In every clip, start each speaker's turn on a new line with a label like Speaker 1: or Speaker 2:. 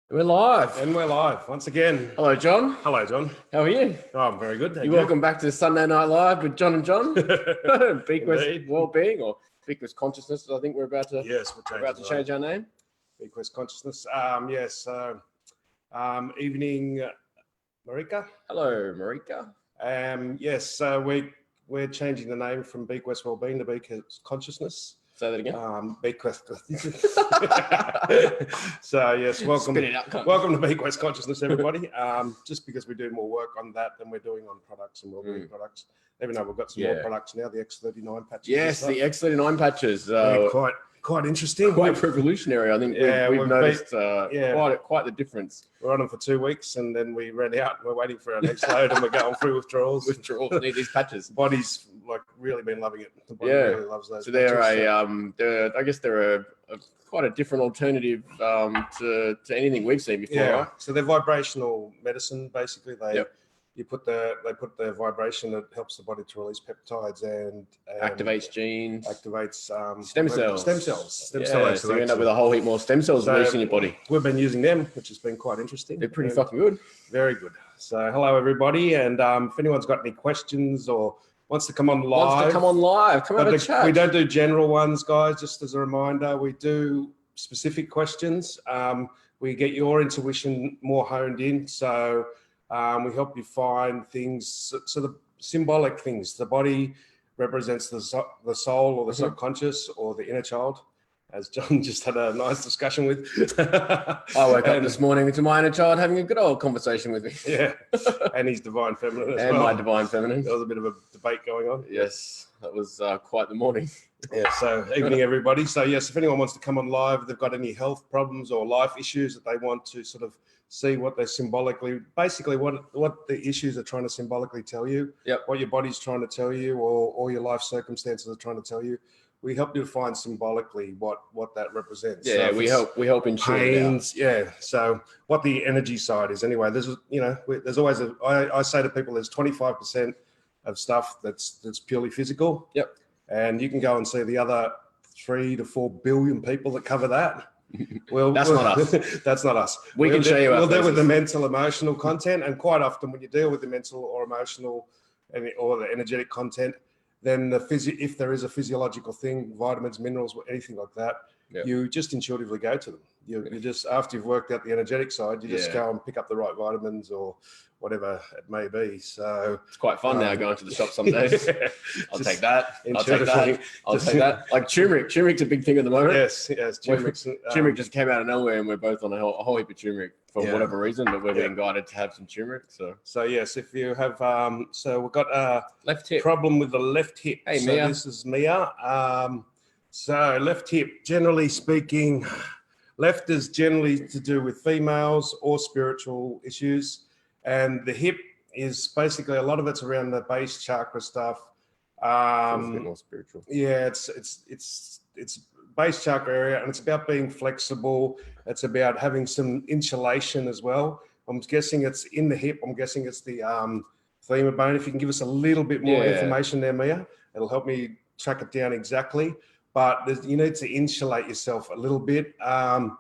Speaker 1: We're live.
Speaker 2: And we're live once again.
Speaker 1: Hello, John.
Speaker 2: Hello, John.
Speaker 1: How are you?
Speaker 2: Oh, I'm very good.
Speaker 1: You're welcome back to Sunday Night Live with John and John. Bequest Wellbeing or Bequest Consciousness. I think we're about to.
Speaker 2: Yes,
Speaker 1: we're about to change our name.
Speaker 2: Bequest Consciousness. Yes. Evening, Marika.
Speaker 1: Hello, Marika.
Speaker 2: Yes. So we're changing the name from Bequest Wellbeing to Bequest Consciousness.
Speaker 1: Say that again.
Speaker 2: Bequest. So yes, welcome to Bequest Consciousness, everybody. Just because we do more work on that than we're doing on products and wellbeing products. Even though we've got some more products now, the X39 patches.
Speaker 1: Yes, the X39 patches.
Speaker 2: Quite interesting.
Speaker 1: Quite revolutionary. I think we've noticed quite the difference.
Speaker 2: We're on them for 2 weeks and then we ran out. We're waiting for our next load and we're going through withdrawals.
Speaker 1: Need these patches.
Speaker 2: Body's like really been loving it. The body really loves those.
Speaker 1: So I guess they're quite a different alternative to anything we've seen before.
Speaker 2: Yeah.
Speaker 1: Right?
Speaker 2: So they're vibrational medicine. Basically, they put the vibration that helps the body to release peptides and
Speaker 1: activates genes,
Speaker 2: activates
Speaker 1: stem cells.
Speaker 2: So
Speaker 1: you end up with a whole heap more stem cells released in your body.
Speaker 2: We've been using them, which has been quite interesting.
Speaker 1: They're pretty fucking good.
Speaker 2: Very good. So hello everybody, and if anyone's got any questions or wants to come on live, come have a chat. We don't do general ones, guys. Just as a reminder, we do specific questions. We get your intuition more honed in, so we help you find things. So the symbolic things. The body represents the soul or the subconscious or the inner child, as John just had a nice discussion with.
Speaker 1: I woke up this morning to my inner child having a good old conversation with me.
Speaker 2: Yeah, and his divine feminine as well.
Speaker 1: And my divine feminine.
Speaker 2: There was a bit of a debate going on.
Speaker 1: Yes, that was quite the morning.
Speaker 2: Yeah, so evening everybody. So yes, if anyone wants to come on live, they've got any health problems or life issues that they want to sort of see what they're symbolically, basically what the issues are trying to symbolically tell you, what your body's trying to tell you, or your life circumstances are trying to tell you. We help you to find symbolically what that represents.
Speaker 1: Yeah, so we help ensure
Speaker 2: pains. Yeah. So what the energy side is anyway. There's always I say to people there's 25% of stuff that's purely physical.
Speaker 1: Yep.
Speaker 2: And you can go and see the other 3 to 4 billion people that cover that. Well,
Speaker 1: that's not us.
Speaker 2: That's not us.
Speaker 1: We can show you.
Speaker 2: We'll deal with the mental, emotional content, and quite often when you deal with the mental or emotional or the energetic content, then if there is a physiological thing, vitamins, minerals, anything like that, you just intuitively go to them. You just, after you've worked out the energetic side, you just go and pick up the right vitamins or whatever it may be. So
Speaker 1: it's quite fun now going to the shop some days. I'll take that. I'll take that. Like turmeric. Turmeric's a big thing at the moment.
Speaker 2: Yes.
Speaker 1: Turmeric just came out of nowhere and we're both on a whole heap of turmeric for whatever reason, but we're being guided to have some turmeric. So
Speaker 2: yes, if you have, so we've got a
Speaker 1: left hip
Speaker 2: problem with the left hip.
Speaker 1: Hey,
Speaker 2: so
Speaker 1: Mia.
Speaker 2: This is Mia. So left hip, generally speaking, left is generally to do with females or spiritual issues. And the hip is basically, a lot of it's around the base chakra stuff.
Speaker 1: It's a bit more spiritual.
Speaker 2: Yeah, it's base chakra area, and it's about being flexible. It's about having some insulation as well. I'm guessing it's in the hip. I'm guessing it's the femur bone. If you can give us a little bit more information there, Mia, it'll help me track it down exactly. But you need to insulate yourself a little bit and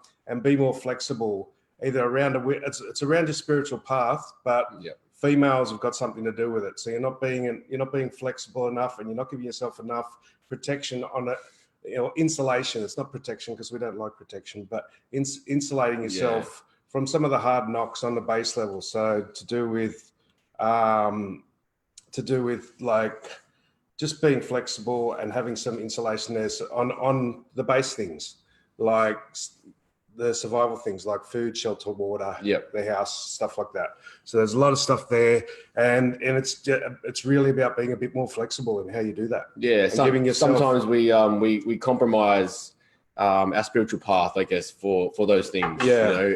Speaker 2: be more flexible. Either around it's around your spiritual path, but females have got something to do with it. So you're not being flexible enough, and you're not giving yourself enough protection on it. Insulation. It's not protection because we don't like protection, but insulating yourself from some of the hard knocks on the base level. So to do with like just being flexible and having some insulation there on the base things, like the survival things like food, shelter, water, the house, stuff like that. So there's a lot of stuff there, and it's really about being a bit more flexible in how you do that.
Speaker 1: Yeah, sometimes we compromise our spiritual path, I guess, for those things. Yeah,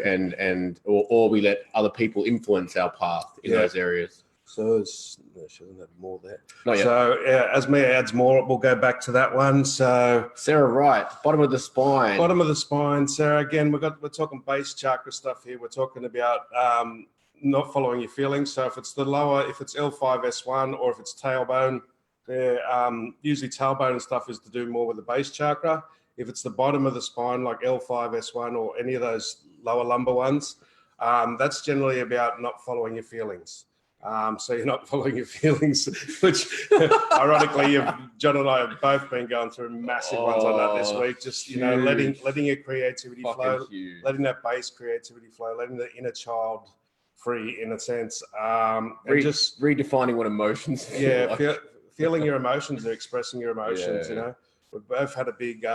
Speaker 1: or we let other people influence our path in those areas.
Speaker 2: So she doesn't have more there.
Speaker 1: Not yet.
Speaker 2: So as Mia adds more, we'll go back to that one. So
Speaker 1: Sarah Wright, bottom of the spine.
Speaker 2: Bottom of the spine, Sarah. Again, we're talking base chakra stuff here. We're talking about not following your feelings. So if it's the lower, if it's L5S1 or if it's tailbone, usually tailbone and stuff is to do more with the base chakra. If it's the bottom of the spine, like L5, S1, or any of those lower lumbar ones, that's generally about not following your feelings. So you're not following your feelings, which ironically, John and I have both been going through massive ones on that this week. Just, you know, letting your creativity flow, letting that base creativity flow, letting the inner child free in a sense. And just
Speaker 1: redefining what emotions feel like.
Speaker 2: Feeling your emotions or expressing your emotions, you know. We've both had a big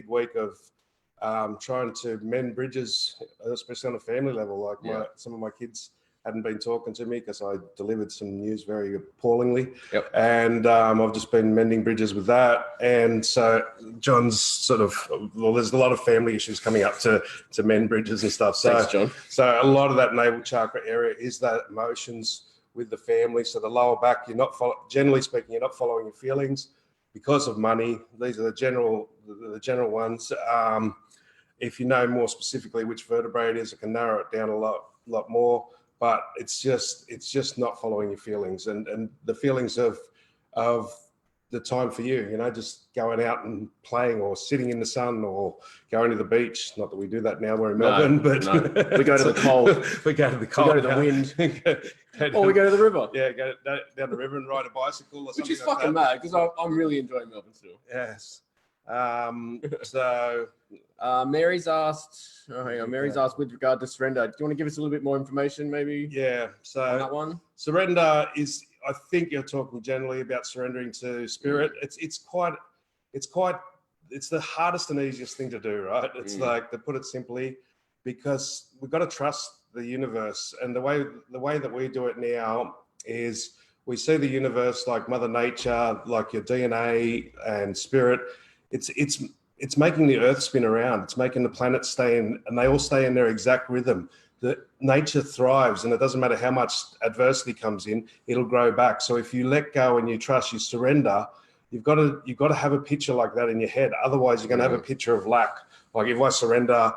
Speaker 2: week of trying to mend bridges, especially on a family level. Like some of my kids hadn't been talking to me because I delivered some news very appallingly. And I've just been mending bridges with that. And so John's sort of, well, there's a lot of family issues coming up to mend bridges and stuff. So,
Speaker 1: thanks, John.
Speaker 2: So a lot of that navel chakra area is that emotions with the family. So the lower back, generally speaking, you're not following your feelings because of money. These are the general ones. If you know more specifically which vertebrae it is, it can narrow it down a lot more. But it's just not following your feelings and the feelings of the time for you, you know, just going out and playing or sitting in the sun or going to the beach. Not that we do that now, we're in Melbourne, but
Speaker 1: we go to the cold.
Speaker 2: We go to the cold.
Speaker 1: We go to the wind. Or we go to the river.
Speaker 2: Yeah, go down the river and ride a bicycle or something.
Speaker 1: Which is fucking mad because I'm really enjoying Melbourne still.
Speaker 2: Yes. So
Speaker 1: Mary's asked, Mary's asked with regard to surrender. Do you want to give us a little bit more information maybe?
Speaker 2: Yeah. So
Speaker 1: on that one?
Speaker 2: Surrender is, I think you're talking generally about surrendering to spirit. It's the hardest and easiest thing to do, right? It's like, to put it simply, because we've got to trust the universe. And the way that we do it now is we see the universe like Mother Nature, like your DNA and spirit. It's making the earth spin around. It's making the planets stay in, and they all stay in their exact rhythm. The nature thrives, and it doesn't matter how much adversity comes in, it'll grow back. So if you let go and you trust, you surrender, you've got to have a picture like that in your head. Otherwise, you're going to have a picture of lack. Like if I surrender,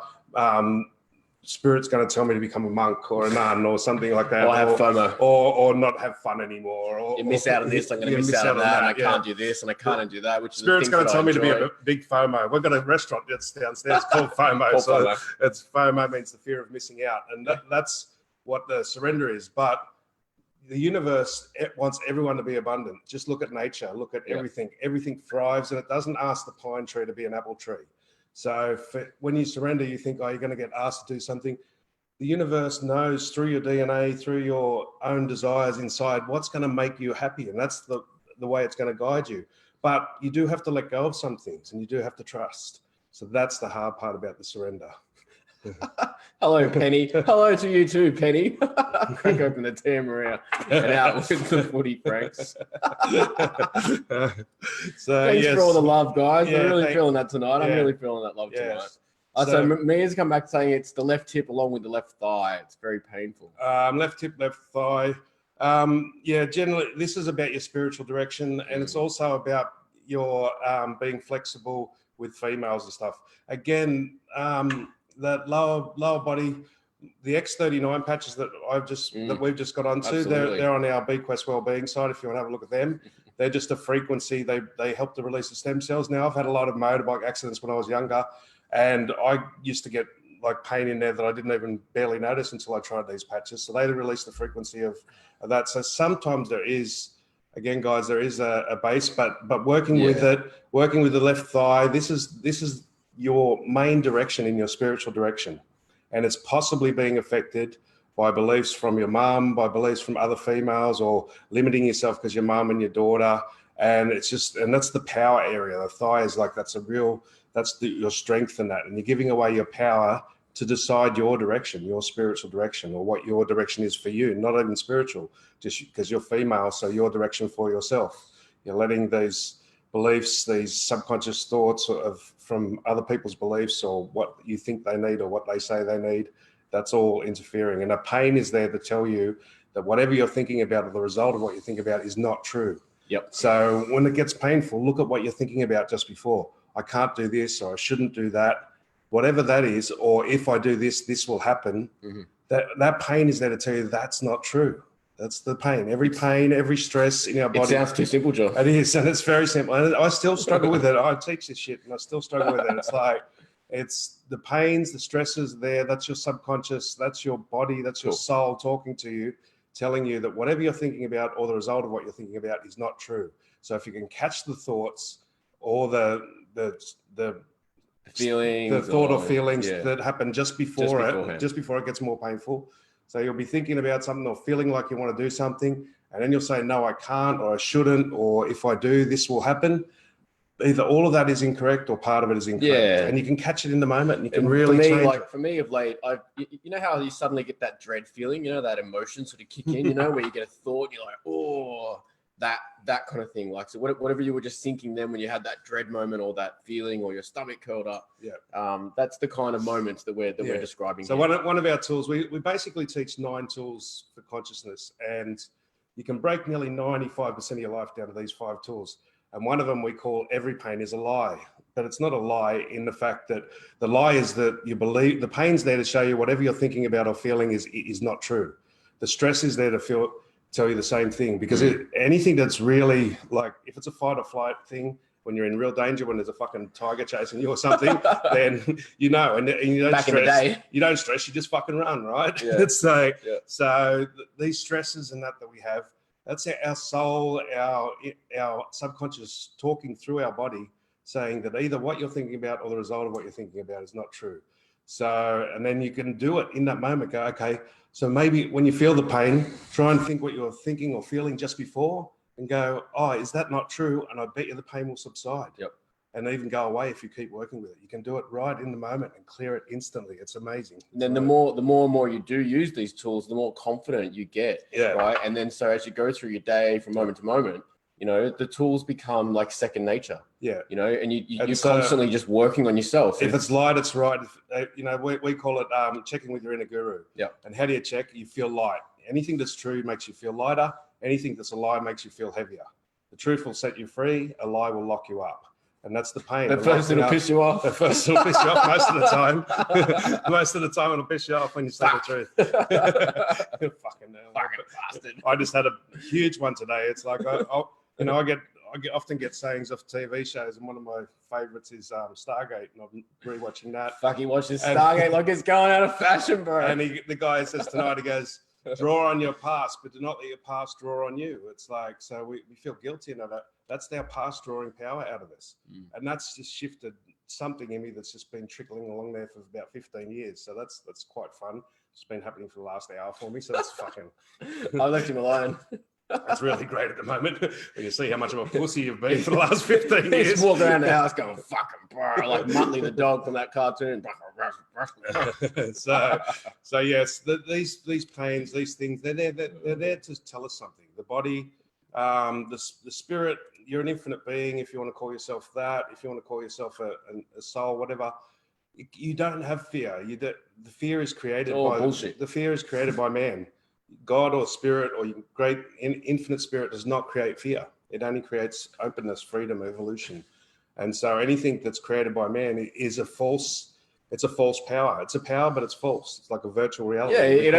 Speaker 2: spirit's going to tell me to become a monk or a nun or something like that.
Speaker 1: Or have FOMO.
Speaker 2: Or not have fun anymore. Or
Speaker 1: you miss out on this, I'm going to miss out on that, and I can't do this, and I can't do that. Which
Speaker 2: Spirit's going to tell me to be a big FOMO. We've got a restaurant that's downstairs called FOMO. It's FOMO means the fear of missing out. And that's what the surrender is. But the universe wants everyone to be abundant. Just look at nature. Look at everything. Everything thrives, and it doesn't ask the pine tree to be an apple tree. So when you surrender, you think, you're going to get asked to do something. The universe knows through your DNA, through your own desires inside, what's going to make you happy. And that's the way it's going to guide you. But you do have to let go of some things, and you do have to trust. So that's the hard part about the surrender.
Speaker 1: Hello, Penny. Hello to you too, Penny. Crack open the Tamarind and out with the footy Franks.
Speaker 2: So
Speaker 1: thanks for all the love, guys.
Speaker 2: Yeah,
Speaker 1: I'm really feeling that tonight. I'm really feeling that love tonight. So Mia's come back saying it's the left hip along with the left thigh. It's very painful.
Speaker 2: Left hip, left thigh. Generally, this is about your spiritual direction, and it's also about your being flexible with females and stuff. Again, that lower body, the X39 patches that we've just got onto, they're on our BQuest Wellbeing site. If you want to have a look at them, they're just a frequency. They help to release the stem cells. Now, I've had a lot of motorbike accidents when I was younger, and I used to get like pain in there that I didn't even barely notice until I tried these patches. So they release the frequency of that. So sometimes there is, again, guys, there is a base, but working with the left thigh, this is your main direction in your spiritual direction. And it's possibly being affected by beliefs from your mum, by beliefs from other females, or limiting yourself because your mum and your daughter. And it's just, and that's the power area. The thigh is like, your strength in that. And you're giving away your power to decide your direction, your spiritual direction, or what your direction is for you, not even spiritual, just because you're female. So your direction for yourself, you're letting these beliefs, these subconscious thoughts from other people's beliefs, or what you think they need or what they say they need, that's all interfering. And a pain is there to tell you that whatever you're thinking about, or the result of what you think about, is not true.
Speaker 1: Yep. So
Speaker 2: when it gets painful, look at what you're thinking about just before. I can't do this, or I shouldn't do that, whatever that is, or if I do this, this will happen. That pain is there to tell you that's not true. That's the pain. Every pain, every stress in our body.
Speaker 1: It sounds too simple, John.
Speaker 2: It is, and it's very simple. And I still struggle with it. I teach this shit, and I still struggle with it. It's like, it's the pains, the stresses there. That's your subconscious. That's your body. That's your soul talking to you, telling you that whatever you're thinking about or the result of what you're thinking about is not true. So if you can catch the thoughts or the
Speaker 1: feelings,
Speaker 2: the thought or feelings that happen just before it gets more painful. So you'll be thinking about something or feeling like you want to do something, and then you'll say, no, I can't, or I shouldn't, or if I do, this will happen. Either all of that is incorrect or part of it is incorrect. And you can catch it in the moment, and you can really change it.
Speaker 1: For me of late, you know how you suddenly get that dread feeling, you know, that emotion sort of kick in, you know, where you get a thought, and you're like, oh, that kind of thing. Like, so whatever you were just thinking then when you had that dread moment or that feeling or your stomach curled up. That's the kind of moments that we're describing.
Speaker 2: So
Speaker 1: here.
Speaker 2: one of our tools, we basically teach 9 tools for consciousness, and you can break nearly 95% of your life down to these 5 tools. And one of them we call every pain is a lie. But it's not a lie in the fact that the lie is that you believe the pain's there to show you whatever you're thinking about or feeling is not true. The stress is there to tell you the same thing, because anything that's really like, if it's a fight or flight thing, when you're in real danger, when there's a fucking tiger chasing you or something, then you know, and you don't stress. You don't stress, you just fucking run, right? So these stresses and that we have, that's our soul, our subconscious talking through our body, saying that either what you're thinking about or the result of what you're thinking about is not true. So, and then you can do it in that moment. Go, okay, so maybe when you feel the pain, try and think what you're thinking or feeling just before, and go, oh, is that not true? And I bet you the pain will subside. And even go away if you keep working with it. You can do it right in the moment and clear it instantly. It's amazing.
Speaker 1: And then the more and more you do use these tools, the more confident you get. Right. And then so as you go through your day from moment to moment, you know, the tools become like second nature. You know, and you're constantly just working on yourself.
Speaker 2: If it's light, it's right. You know, we call it checking with your inner guru. And how do you check? You feel light. Anything that's true makes you feel lighter. Anything that's a lie makes you feel heavier. The truth will set you free. A lie will lock you up. And that's the pain.
Speaker 1: At first it'll piss you off.
Speaker 2: At first it'll piss you off most of the time. Most of the time it'll piss you off when you say the truth. Fucking bastard. I just had a huge one today. It's like, I often get sayings off TV shows, and one of my favorites is Stargate, and I'm rewatching that.
Speaker 1: Fucking watch this Stargate like it's going out of fashion, bro.
Speaker 2: And the guy says tonight, he goes, draw on your past, but do not let your past draw on you. It's like, so we feel guilty about that. That's our past drawing power out of us. And that's just shifted something in me that's just been trickling along there for about 15 years. So that's quite fun. It's been happening for the last hour for me. So that's fucking...
Speaker 1: I left him alone.
Speaker 2: That's really great at the moment. When you see how much of a pussy you've been for the last 15 years.
Speaker 1: He's walking around the house going, fucking bro, like Muttley the dog from that cartoon.
Speaker 2: So yes, these pains, these things, they're there to tell us something. The body, the spirit, you're an infinite being, if you want to call yourself that, if you want to call yourself a soul, whatever. You don't have fear. The fear is created the fear is created by man. God or spirit or great infinite spirit does not create fear. It only creates openness, freedom, evolution. And so anything that's created by man is a false power. It's a power, but it's false. It's like a virtual reality.
Speaker 1: Yeah,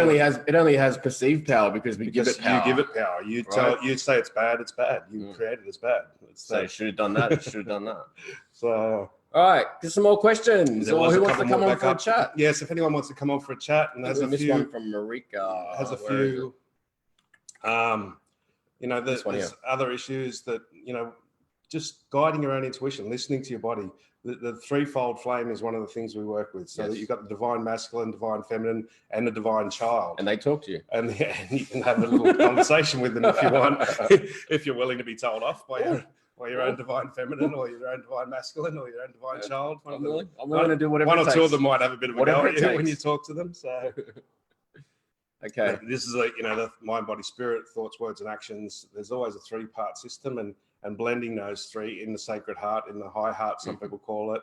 Speaker 1: it only has perceived power because we give it power.
Speaker 2: You give it power. You say it's bad, it's bad. You create it as bad.
Speaker 1: So should have done that, should have done that.
Speaker 2: So
Speaker 1: all right, just some more questions. Or who wants to come on for a chat?
Speaker 2: Yes, if anyone wants to come on for a chat, and there's a few.
Speaker 1: One from Marika.
Speaker 2: Has a few. There's other issues that just guiding your own intuition, listening to your body. The threefold flame is one of the things we work with. So that you've got the divine masculine, divine feminine, and the divine child.
Speaker 1: And they talk to you.
Speaker 2: And you can have a little conversation with them if you want, if you're willing to be told off by your own divine feminine, or your own divine masculine, or your own divine child.
Speaker 1: I'm willing to do whatever
Speaker 2: one
Speaker 1: it
Speaker 2: or
Speaker 1: takes.
Speaker 2: Two of them might have a bit of a go at you when you talk to them. So,
Speaker 1: okay,
Speaker 2: this is the mind, body, spirit, thoughts, words, and actions. There's always a 3-part system, and blending those 3 in the sacred heart, in the high heart, some people call it.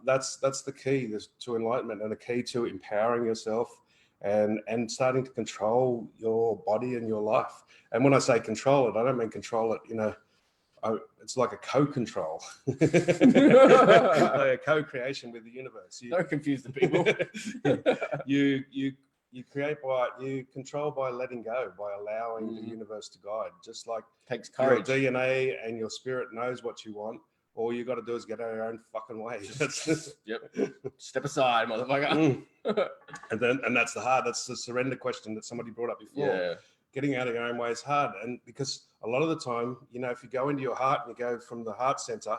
Speaker 2: That's the key to enlightenment, and the key to empowering yourself and starting to control your body and your life. And when I say control it, I don't mean control it, it's like a co-control, like a co-creation with the universe.
Speaker 1: Don't confuse the people.
Speaker 2: You you control by letting go, by allowing the universe to guide. Just like
Speaker 1: takes courage.
Speaker 2: Your DNA and your spirit knows what you want. All you got to do is get out of your own fucking way.
Speaker 1: Yep. Step aside, motherfucker.
Speaker 2: And that's the surrender question that somebody brought up before.
Speaker 1: Yeah.
Speaker 2: Getting out of your own way is hard. And because a lot of the time, you know, if you go into your heart and you go from the heart center,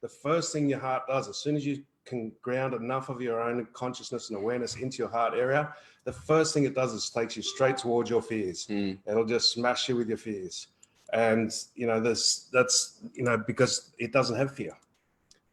Speaker 2: the first thing your heart does, as soon as you can ground enough of your own consciousness and awareness into your heart area, the first thing it does is takes you straight towards your fears. It'll just smash you with your fears. And, you know, that's, you know, because it doesn't have fear.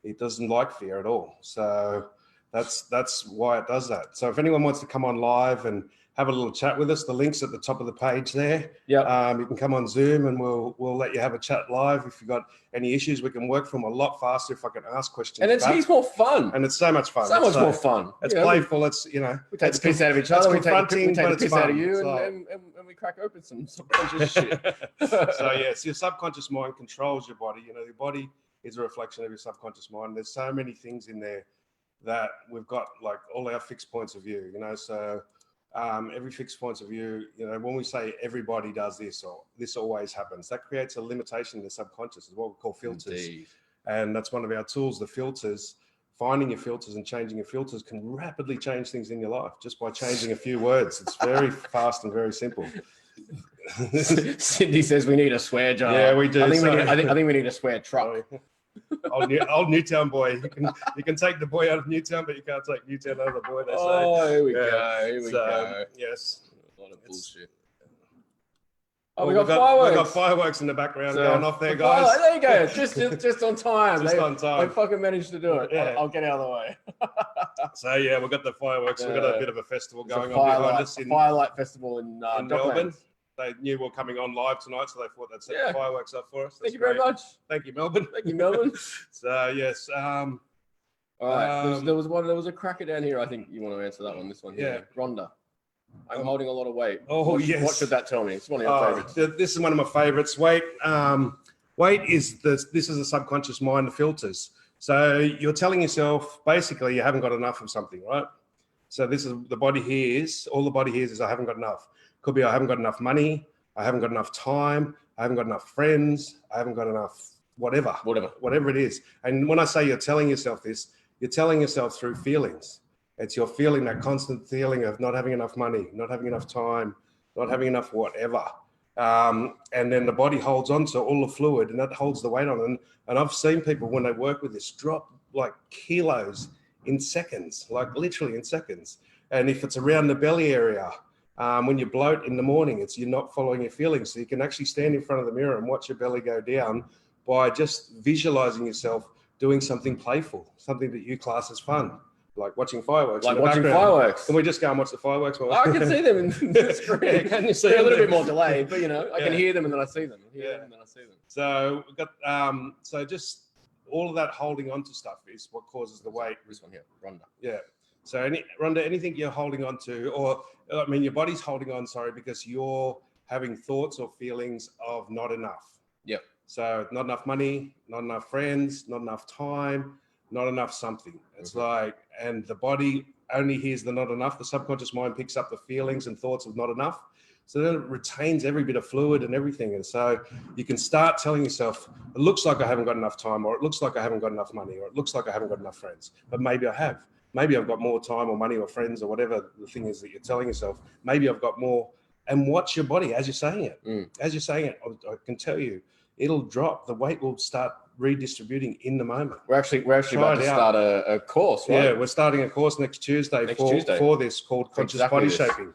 Speaker 2: It doesn't like fear at all. So that's why it does that. So if anyone wants to come on live and have a little chat with us, the link's at the top of the page there.
Speaker 1: Yeah.
Speaker 2: You can come on Zoom and we'll let you have a chat live. If you've got any issues, we can work from a lot faster if I can ask questions.
Speaker 1: And it's heaps more fun.
Speaker 2: And it's so much fun.
Speaker 1: So much more fun.
Speaker 2: It's playful. It's, you know,
Speaker 1: we take the piss out of each other. We take the piss out of you,
Speaker 2: so,
Speaker 1: and we crack open some subconscious shit.
Speaker 2: So yes, your subconscious mind controls your body. You know, your body is a reflection of your subconscious mind. There's so many things in there that we've got, like all our fixed points of view, you know, so every fixed points of view, you know, when we say everybody does this or this always happens, that creates a limitation in the subconscious, is what we call filters.
Speaker 1: Indeed.
Speaker 2: And that's one of our tools, the filters. Finding your filters and changing your filters can rapidly change things in your life just by changing a few words. It's very fast and very simple.
Speaker 1: Cindy says we need a swear jar.
Speaker 2: Yeah, we do.
Speaker 1: I think we need a swear truck.
Speaker 2: Old Newtown boy. You can take the boy out of Newtown, but you can't take Newtown out of the boy. They say.
Speaker 1: Oh, here we go. Here we go.
Speaker 2: Yes.
Speaker 1: A lot of bullshit.
Speaker 2: Oh,
Speaker 1: we got fireworks.
Speaker 2: We got fireworks in the background going off there, guys.
Speaker 1: There you go. Just on time.
Speaker 2: On time.
Speaker 1: They fucking managed to do it.
Speaker 2: Yeah.
Speaker 1: I'll get out of the way.
Speaker 2: So yeah, we've got the fireworks. We've got a bit of a festival going
Speaker 1: on
Speaker 2: behind us in
Speaker 1: Firelight Festival in
Speaker 2: Melbourne. They knew we were coming on live tonight, so they thought they'd set the fireworks up for us.
Speaker 1: Thank you very much.
Speaker 2: Thank you, Melbourne.
Speaker 1: Thank you, Melbourne.
Speaker 2: So yes.
Speaker 1: All right. There was a cracker down here. I think you want to answer that one. This one here. Rhonda. I'm holding a lot of weight.
Speaker 2: Oh,
Speaker 1: yes. What should that tell me? It's one of your favorites.
Speaker 2: This is one of my favorites. Weight is this is a subconscious mind, the filters. So you're telling yourself basically you haven't got enough of something, right? So this is the body hears. All the body hears is I haven't got enough. Could be I haven't got enough money. I haven't got enough time. I haven't got enough friends. I haven't got enough whatever it is. And when I say you're telling yourself this, you're telling yourself through feelings. It's you're feeling that constant feeling of not having enough money, not having enough time, not having enough whatever. And then the body holds on to all the fluid and that holds the weight on. And I've seen people when they work with this drop like kilos in seconds, like literally in seconds. And if it's around the belly area, when you bloat in the morning, you're not following your feelings. So you can actually stand in front of the mirror and watch your belly go down by just visualizing yourself doing something playful, something that you class as fun. Like watching fireworks.
Speaker 1: Like watching fireworks.
Speaker 2: Can we just go and watch the fireworks?
Speaker 1: I can see them in the screen.
Speaker 2: Yeah, can you see
Speaker 1: They're a little
Speaker 2: them?
Speaker 1: bit more delayed, but you know, I can hear them and then I see them.
Speaker 2: So we've got so just all of that holding on to stuff is what causes the weight.
Speaker 1: This one here, Rhonda.
Speaker 2: Yeah. So Rhonda, anything you're holding on to, or I mean, your body's holding on, because you're having thoughts or feelings of not enough.
Speaker 1: Yep.
Speaker 2: So not enough money, not enough friends, not enough time, not enough something. It's like, and the body only hears the not enough. The subconscious mind picks up the feelings and thoughts of not enough. So then it retains every bit of fluid and everything. And so you can start telling yourself, it looks like I haven't got enough time, or it looks like I haven't got enough money, or it looks like I haven't got enough friends, but maybe I have. Maybe I've got more time or money or friends or whatever the thing is that you're telling yourself. Maybe I've got more. And watch your body as you're saying it. As you're saying it, I can tell you, it'll drop. The weight will start redistributing in the moment.
Speaker 1: We're actually about to start a course, right?
Speaker 2: Yeah, we're starting a course next Tuesday for this called Conscious Body Shaping.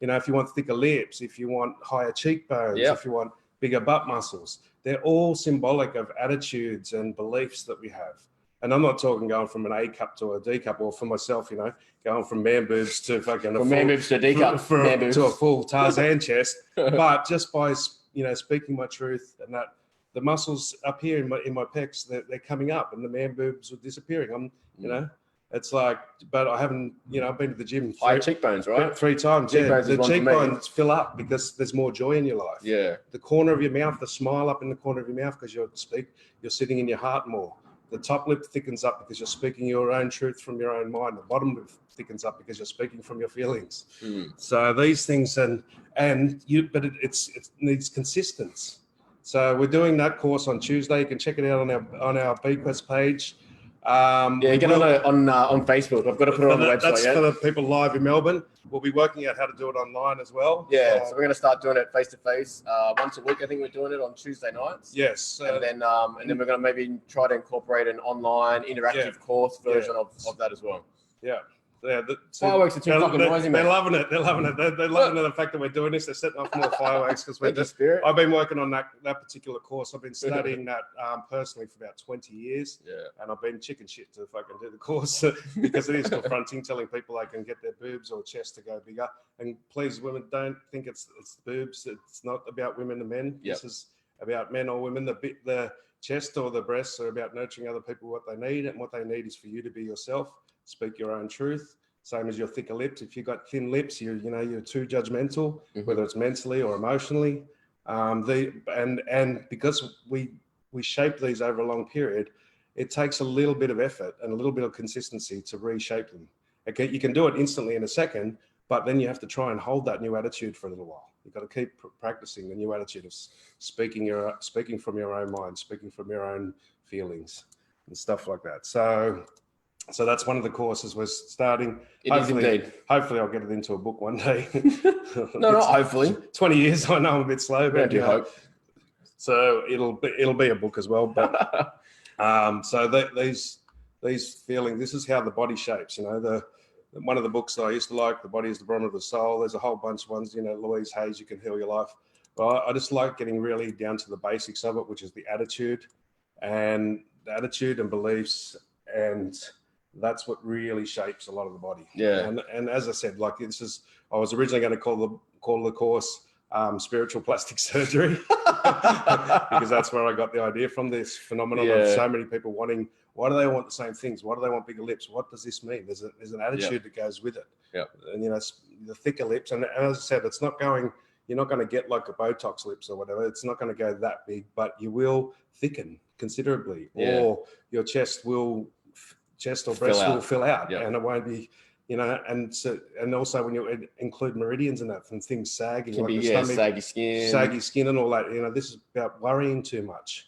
Speaker 2: You know, if you want thicker lips, if you want higher cheekbones, if you want bigger butt muscles, they're all symbolic of attitudes and beliefs that we have. And I'm not talking going from an A cup to a D cup, or for myself, you know, going from man boobs to fucking
Speaker 1: man boobs to D cup
Speaker 2: to a full Tarzan chest. But just by, you know, speaking my truth, and that the muscles up here in my pecs, they're coming up, and the man boobs are disappearing. You know, it's like, but I haven't, you know, I've been to the gym.
Speaker 1: High cheekbones, right?
Speaker 2: 3 times. The cheekbones fill up because there's more joy in your life.
Speaker 1: Yeah.
Speaker 2: The corner of your mouth, the smile up in the corner of your mouth because you're sitting in your heart more. The top lip thickens up because you're speaking your own truth from your own mind. The bottom lip thickens up because you're speaking from your feelings. So these things, but it needs consistency. So we're doing that course on Tuesday. You can check it out on our BQuest page.
Speaker 1: Get on Facebook. I've got to put it on the website.
Speaker 2: That's for the people live in Melbourne. We'll be working out how to do it online as well.
Speaker 1: Yeah, so we're going to start doing it face to face once a week. I think we're doing it on Tuesday nights.
Speaker 2: Yes,
Speaker 1: and then we're going to maybe try to incorporate an online interactive course version of that as well.
Speaker 2: Yeah.
Speaker 1: Fireworks are too fucking noisy, mate.
Speaker 2: They're loving it. They're loving it. They're loving the fact that we're doing this. They're setting off more fireworks because I've been working on that particular course. I've been studying that personally for about 20 years. Yeah. And I've been chicken shit to fucking do the course because it is confronting, telling people they can get their boobs or chest to go bigger. And please, women, don't think it's the boobs. It's not about women and men. Yep. This is about men or women. The chest or the breasts are about nurturing other people what they need, and what they need is for you to be yourself. Speak your own truth. Same as your thicker lips. If you've got thin lips, you're too judgmental, whether it's mentally or emotionally. And because we shape these over a long period, it takes a little bit of effort and a little bit of consistency to reshape them. Okay, you can do it instantly in a second, but then you have to try and hold that new attitude for a little while. You've got to keep practicing the new attitude of speaking from your own mind, speaking from your own feelings and stuff like that. So that's one of the courses we're starting. Hopefully I'll get it into a book one day.
Speaker 1: not hopefully.
Speaker 2: 20 years, I know I'm a bit slow, but
Speaker 1: do hope.
Speaker 2: So it'll be a book as well. But these feelings, this is how the body shapes. One of the books that I used to like, The Body is the Barometer of the Soul. There's a whole bunch of ones. Louise Hay's You Can Heal Your Life. But I just like getting really down to the basics of it, which is the attitude and beliefs, and that's what really shapes a lot of the body. Yeah. And as I said, I was originally going to call the course spiritual plastic surgery because that's where I got the idea from, this phenomenon of so many people wanting. Why do they want the same things? Why do they want bigger lips? What does this mean? There's an attitude that goes with it. Yeah. And the thicker lips, and as I said, it's not going. You're not going to get like a Botox lips or whatever. It's not going to go that big, but you will thicken considerably, or your chest or breast will fill out, and it won't be, and also when you include meridians in that, from things sagging,
Speaker 1: like the stomach,
Speaker 2: saggy skin and all that, this is about worrying too much.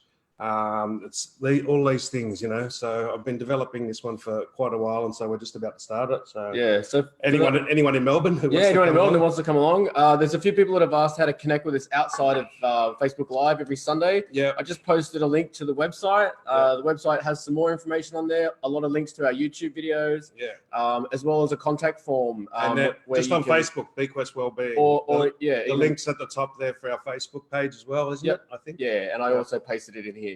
Speaker 2: It's all these things, so I've been developing this one for quite a while, and so we're just about to start it. So anyone in Melbourne who
Speaker 1: wants to come along, there's a few people that have asked how to connect with us outside of Facebook Live every Sunday. I just posted a link to the website. The website has some more information on there, a lot of links to our YouTube videos, as well as a contact form,
Speaker 2: and just on Facebook, BQuest Wellbeing, the links at the top there for our Facebook page as well, isn't it? I think.
Speaker 1: And I also pasted it in here.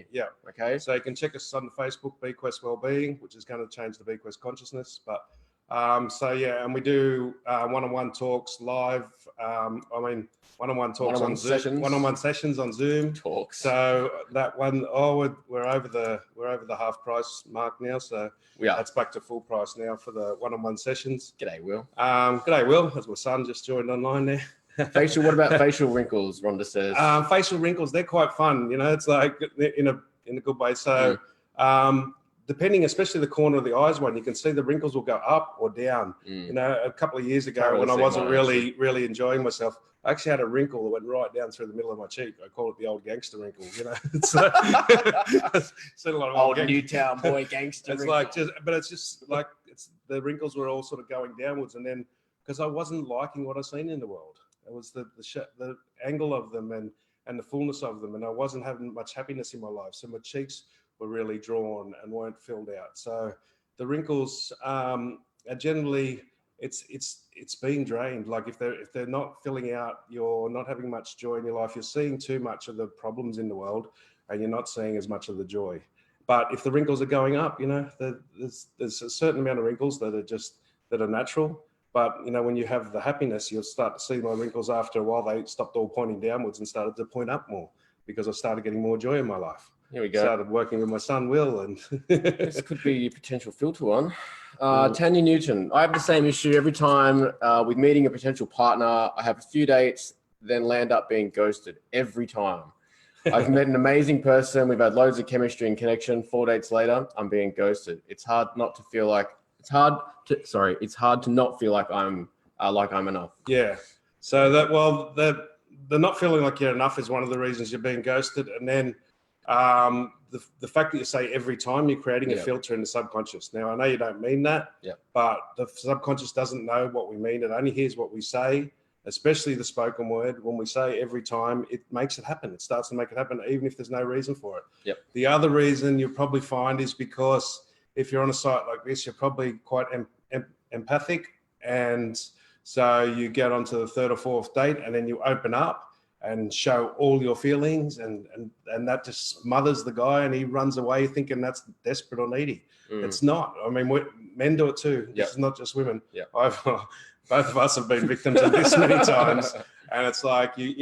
Speaker 2: Okay. So you can check us on Facebook, BQuest Wellbeing, which is going to change the BQuest consciousness. But and we do one-on-one talks live. One-on-one talks on Zoom.
Speaker 1: Sessions.
Speaker 2: One-on-one sessions on Zoom.
Speaker 1: Talks.
Speaker 2: So that one, we're over the half price mark now. So that's back to full price now for the one-on-one sessions.
Speaker 1: G'day, Will.
Speaker 2: G'day, Will. That's my son just joined online there.
Speaker 1: What about facial wrinkles? Rhonda says.
Speaker 2: Facial wrinkles, they're quite fun. It's like in a good way. So depending, especially the corner of the eyes one, you can see the wrinkles will go up or down. A couple of years ago when I wasn't really enjoying myself, I actually had a wrinkle that went right down through the middle of my cheek. I call it the old gangster wrinkle. It's like, seen a lot of
Speaker 1: old Newtown boy gangster.
Speaker 2: It's
Speaker 1: wrinkle.
Speaker 2: it's just like the wrinkles were all sort of going downwards, and then because I wasn't liking what I seen in the world. It was the angle of them and the fullness of them, and I wasn't having much happiness in my life. So my cheeks were really drawn and weren't filled out. So the wrinkles are generally it's being drained. Like if they're not filling out, you're not having much joy in your life. You're seeing too much of the problems in the world, and you're not seeing as much of the joy. But if the wrinkles are going up, there's a certain amount of wrinkles that are natural. But, when you have the happiness, you'll start to see my wrinkles after a while. They stopped all pointing downwards and started to point up more because I started getting more joy in my life.
Speaker 1: Here we go.
Speaker 2: Started working with my son, Will. And
Speaker 1: this could be a potential filter one. Tanya Newton, I have the same issue every time with meeting a potential partner. I have a few dates, then land up being ghosted every time. I've met an amazing person. We've had loads of chemistry and connection. 4 dates later, I'm being ghosted. It's hard not to feel like it's hard to not feel like I'm enough.
Speaker 2: Yeah. So the not feeling like you're enough is one of the reasons you're being ghosted. And then the fact that you say every time, you're creating a filter in the subconscious. Now, I know you don't mean that, but the subconscious doesn't know what we mean. It only hears what we say, especially the spoken word. When we say every time, it makes it happen. It starts to make it happen, even if there's no reason for it. The other reason you'll probably find is because if you're on a site like this, you're probably quite empathic. And so you get onto the third or fourth date and then you open up and show all your feelings, and that just smothers the guy, and he runs away thinking that's desperate or needy. It's not. I mean, men do it too. This is not just women. Both of us have been victims of this many times, and it's like you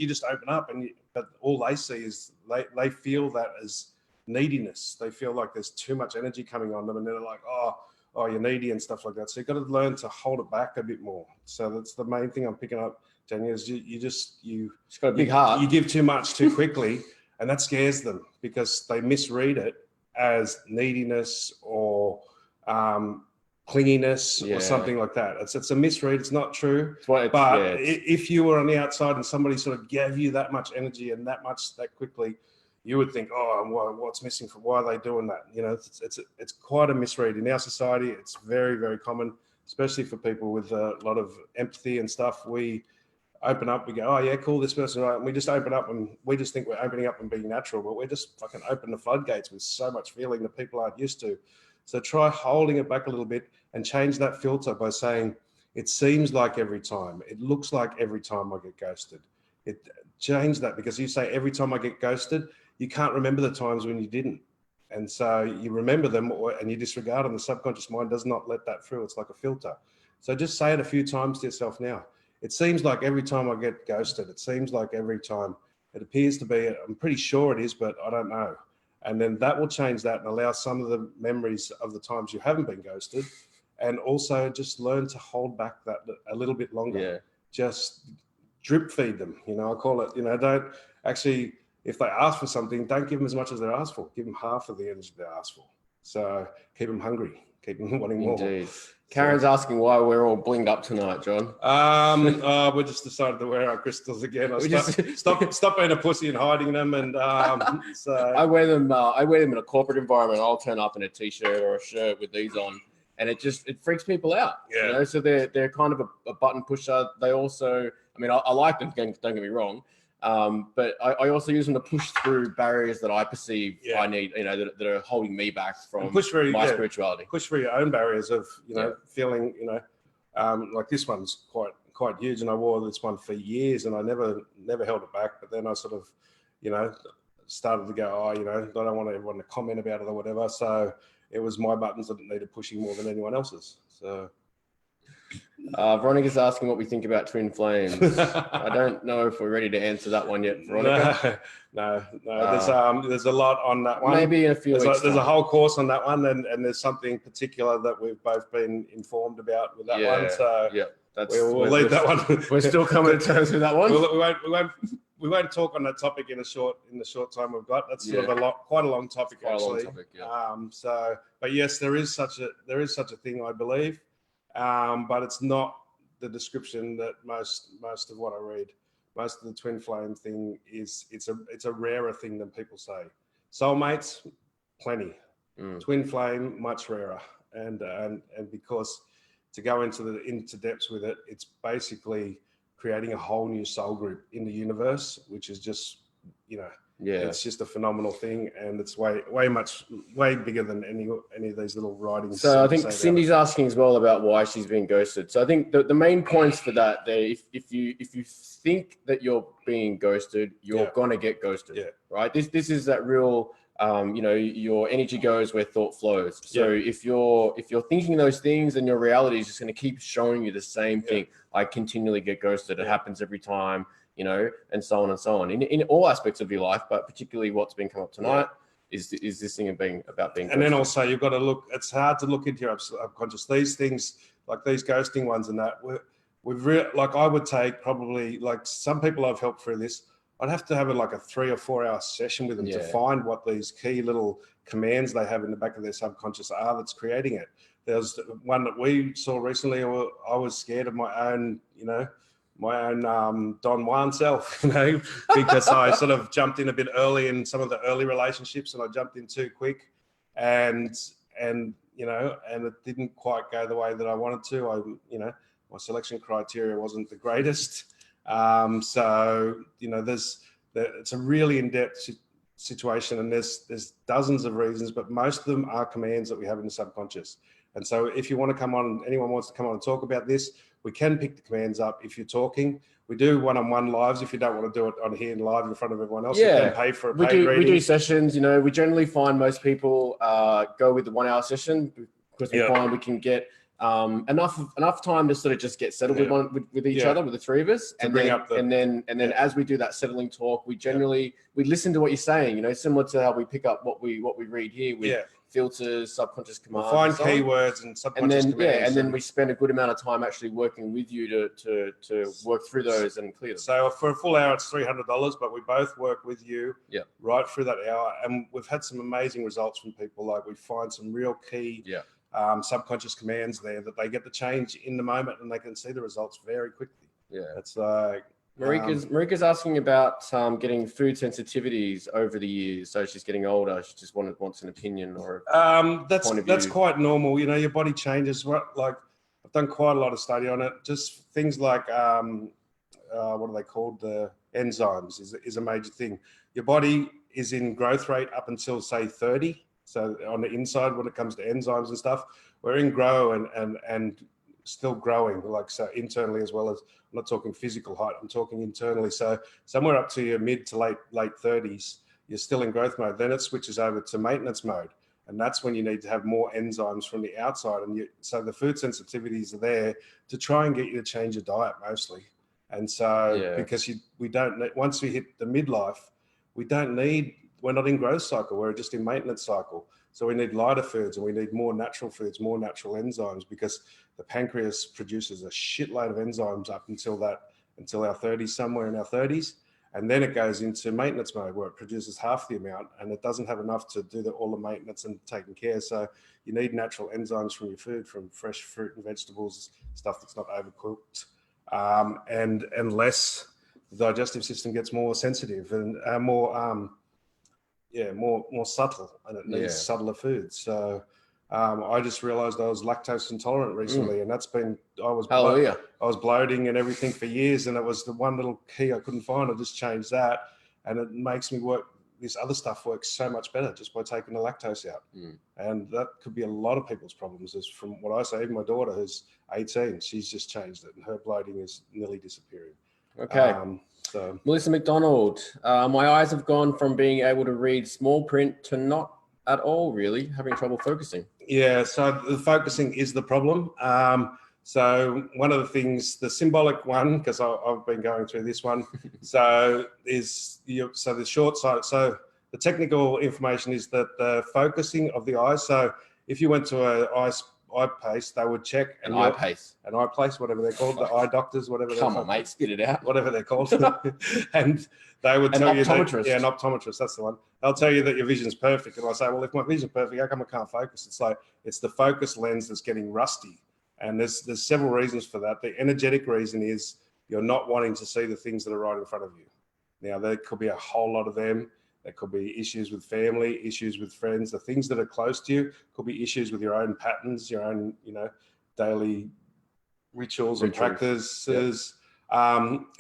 Speaker 2: just open up, but all they see is they feel that as neediness. They feel like there's too much energy coming on them, and they're like, oh, you're needy and stuff like that. So you've got to learn to hold it back a bit more. So that's the main thing I'm picking up, Daniel, is you just
Speaker 1: got a big heart.
Speaker 2: You give too much too quickly, and that scares them because they misread it as neediness or clinginess or something like that. It's a misread. It's not true. If you were on the outside and somebody sort of gave you that much energy and that quickly, you would think, what's missing? Why are they doing that? You know, it's quite a misread in our society. It's very, very common, especially for people with a lot of empathy and stuff. We open up, we go, oh yeah, cool, this person, right? And we just open up and we just think we're opening up and being natural, but we're just fucking open the floodgates with so much feeling that people aren't used to. So try holding it back a little bit and change that filter by saying, it seems like every time, it looks like every time I get ghosted. Change that, because you say every time I get ghosted, you can't remember the times when you didn't. And so you remember them and you disregard them. The subconscious mind does not let that through. It's like a filter. So just say it a few times to yourself now. It seems like every time I get ghosted, it seems like every time. It appears to be, I'm pretty sure it is, but I don't know. And then that will change that and allow some of the memories of the times you haven't been ghosted, and also just learn to hold back that a little bit longer. Just drip feed them. I call it, don't actually, if they ask for something, don't give them as much as they're asked for. Give them half of the energy they asked for. So keep them hungry, keep them wanting more.
Speaker 1: Indeed. Karen's asking why we're all blinged up tonight, John.
Speaker 2: We just decided to wear our crystals again. Stop being a pussy and hiding them. And so
Speaker 1: I wear them in a corporate environment. I'll turn up in a t-shirt or a shirt with these on, and it freaks people out. So they're kind of a button pusher. They also, I like them. Don't get me wrong. But I also use them to push through barriers that I perceive I need, that are holding me back from my spirituality.
Speaker 2: Push through your own barriers of, feeling, like this one's quite huge, and I wore this one for years and I never held it back. But then I sort of, started to go, I don't want everyone to comment about it or whatever. So it was my buttons that needed pushing more than anyone else's. So.
Speaker 1: Veronica's asking what we think about twin flames. I don't know if we're ready to answer that one yet, Veronica.
Speaker 2: No. There's a lot on that one.
Speaker 1: Maybe in a few weeks.
Speaker 2: There's a whole course on that one, and there's something particular that we've both been informed about with that one. So we'll leave that one.
Speaker 1: We're still coming to terms with that one.
Speaker 2: We won't talk on that topic in the short time we've got. That's sort of quite a long topic, actually. But yes, there is such a thing, I believe. But it's not the description that most of what I read. Most of the twin flame thing is it's a rarer thing than people say. Soulmates, plenty. Twin flame, much rarer. And because to go into depths with it, it's basically creating a whole new soul group in the universe, which is just it's just a phenomenal thing, and it's way bigger than any of these little writings.
Speaker 1: So I think Cindy's asking as well about why she's being ghosted. So I think the main points for that, if you think that you're being ghosted, you're gonna get ghosted, right? This is that real, your energy goes where thought flows. So if you're thinking those things, then your reality is just gonna keep showing you the same thing. I continually get ghosted. It happens every time. And so on and so on in all aspects of your life, but particularly what's been come up tonight is this thing of being ghosted.
Speaker 2: And then also you've got to look. It's hard to look into your subconscious. These things, like these ghosting ones and that, I would take probably, like some people I've helped through this. I'd have to have like a 3 or 4 hour session with them to find what these key little commands they have in the back of their subconscious are that's creating it. There's one that we saw recently. I was scared of my own, my own Don Juan self, because I sort of jumped in a bit early in some of the early relationships, and I jumped in too quick, and it didn't quite go the way that I wanted to. My selection criteria wasn't the greatest. It's a really in-depth situation, and there's dozens of reasons, but most of them are commands that we have in the subconscious. And so if you want to come on, anyone wants to come on and talk about this, we can pick the commands up if you're talking. We do one-on-one lives. If you don't want to do it on here live in front of everyone else, you can pay for a paid reading.
Speaker 1: We do sessions. We generally find most people go with the 1 hour session because we find we can get enough time to sort of just get settled with each other, with the three of us, and then as we do that settling talk, we listen to what you're saying. Similar to how we pick up what we read here with filters, subconscious commands,
Speaker 2: find keywords and subconscious commands.
Speaker 1: and then we spend a good amount of time actually working with you to work through those and clear them.
Speaker 2: So for a full hour, it's $300, but we both work with you right through that hour, and we've had some amazing results from people. Like, we find some real key subconscious commands there that they get the change in the moment, and they can see the results very quickly. It's like
Speaker 1: Marika's asking about getting food sensitivities over the years. So she's getting older. She just wants an opinion or
Speaker 2: that's quite normal. Your body changes. Like, I've done quite a lot of study on it. Just things like what are they called? The enzymes is a major thing. Your body is in growth rate up until, say, 30. So on the inside, when it comes to enzymes and stuff, we're in grow and still growing, like, so internally as well as, I'm not talking physical height, I'm talking internally. So somewhere up to your mid to late 30s, you're still in growth mode. Then it switches over to maintenance mode. And that's when you need to have more enzymes from the outside. And so the food sensitivities are there to try and get you to change your diet mostly. And so because we don't need, once we hit the midlife, we're not in growth cycle, we're just in maintenance cycle. So we need lighter foods, and we need more natural foods, more natural enzymes, because the pancreas produces a shitload of enzymes up until our 30s, somewhere in our 30s. And then it goes into maintenance mode where it produces half the amount, and it doesn't have enough to do all the maintenance and taking care. So you need natural enzymes from your food, from fresh fruit and vegetables, stuff that's not overcooked, and less, the digestive system gets more sensitive and more subtle, and it needs subtler foods. So I just realized I was lactose intolerant recently, and I was bloating and everything for years, and it was the one little key I couldn't find. I just changed that, and it makes me work. This other stuff works so much better just by taking the lactose out. And that could be a lot of people's problems. Is from what I say, even my daughter, who's 18, she's just changed it, and her bloating is nearly disappearing.
Speaker 1: Okay. So Melissa McDonald, my eyes have gone from being able to read small print to not at all, really, having trouble focusing.
Speaker 2: Yeah, so the focusing is the problem. So one of the things, the symbolic one, because I've been going through this one, so the short side. So the technical information is that the focusing of the eyes. So if you went to eye pace, they would check
Speaker 1: an eye place,
Speaker 2: whatever they're called, the eye doctors, whatever.
Speaker 1: Come on, mate, spit it out.
Speaker 2: Whatever they're called, and they would tell you that, an optometrist, that's the one. They'll tell you that your vision's perfect, and I say, well, if my vision's perfect, how come I can't focus? It's like it's the focus lens that's getting rusty, and there's several reasons for that. The energetic reason is you're not wanting to see the things that are right in front of you. Now, there could be a whole lot of them. There could be issues with family, issues with friends, the things that are close to you. Could be issues with your own patterns, your own, daily rituals and practices.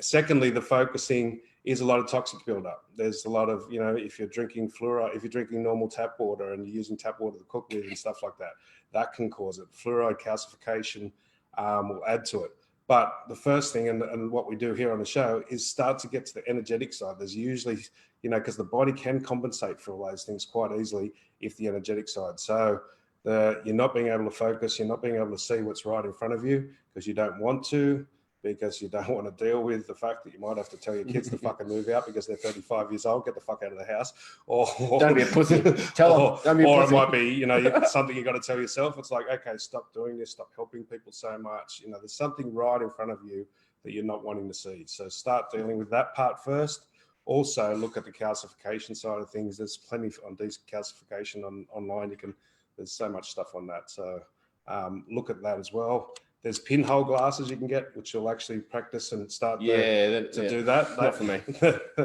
Speaker 2: Secondly, the focusing is a lot of toxic buildup. There's a lot of, if you're drinking fluoride, if you're drinking normal tap water and you're using tap water to cook with and stuff like that, that can cause it. Fluoride calcification will add to it. But the first thing, and what we do here on the show, is start to get to the energetic side. There's usually, because the body can compensate for all those things quite easily if the energetic side. So you're not being able to focus, you're not being able to see what's right in front of you because you don't want to, because you don't want to deal with the fact that you might have to tell your kids to fucking move out because they're 35 years old, get the fuck out of the house. Or
Speaker 1: don't be a pussy. Tell them.
Speaker 2: Or it might be, something you got to tell yourself. It's like, okay, stop doing this, stop helping people so much. There's something right in front of you that you're not wanting to see. So start dealing with that part first. also look at the calcification side of things. There's plenty on decalcification online. There's so much stuff on that. So look at that as well. There's pinhole glasses you can get, which will actually practice and start to do that.
Speaker 1: Not for me.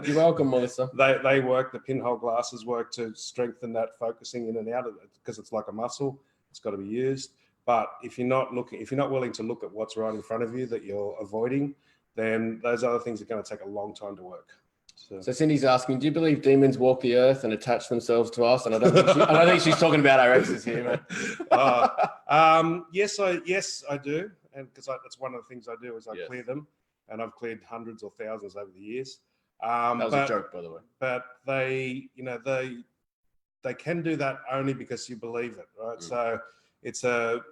Speaker 1: You're welcome, Melissa.
Speaker 2: They work. The pinhole glasses work to strengthen that focusing in and out of it, because it's like a muscle. It's got to be used. But if you're not willing to look at what's right in front of you that you're avoiding, then those other things are going to take a long time to work.
Speaker 1: So Cindy's asking, do you believe demons walk the earth and attach themselves to us? And I don't think she's talking about our exes here, man.
Speaker 2: Yes, I do. And because that's one of the things I do is I clear them, and I've cleared hundreds or thousands over the years.
Speaker 1: That was a joke, by the way.
Speaker 2: But they can do that only because you believe it, right? So it's a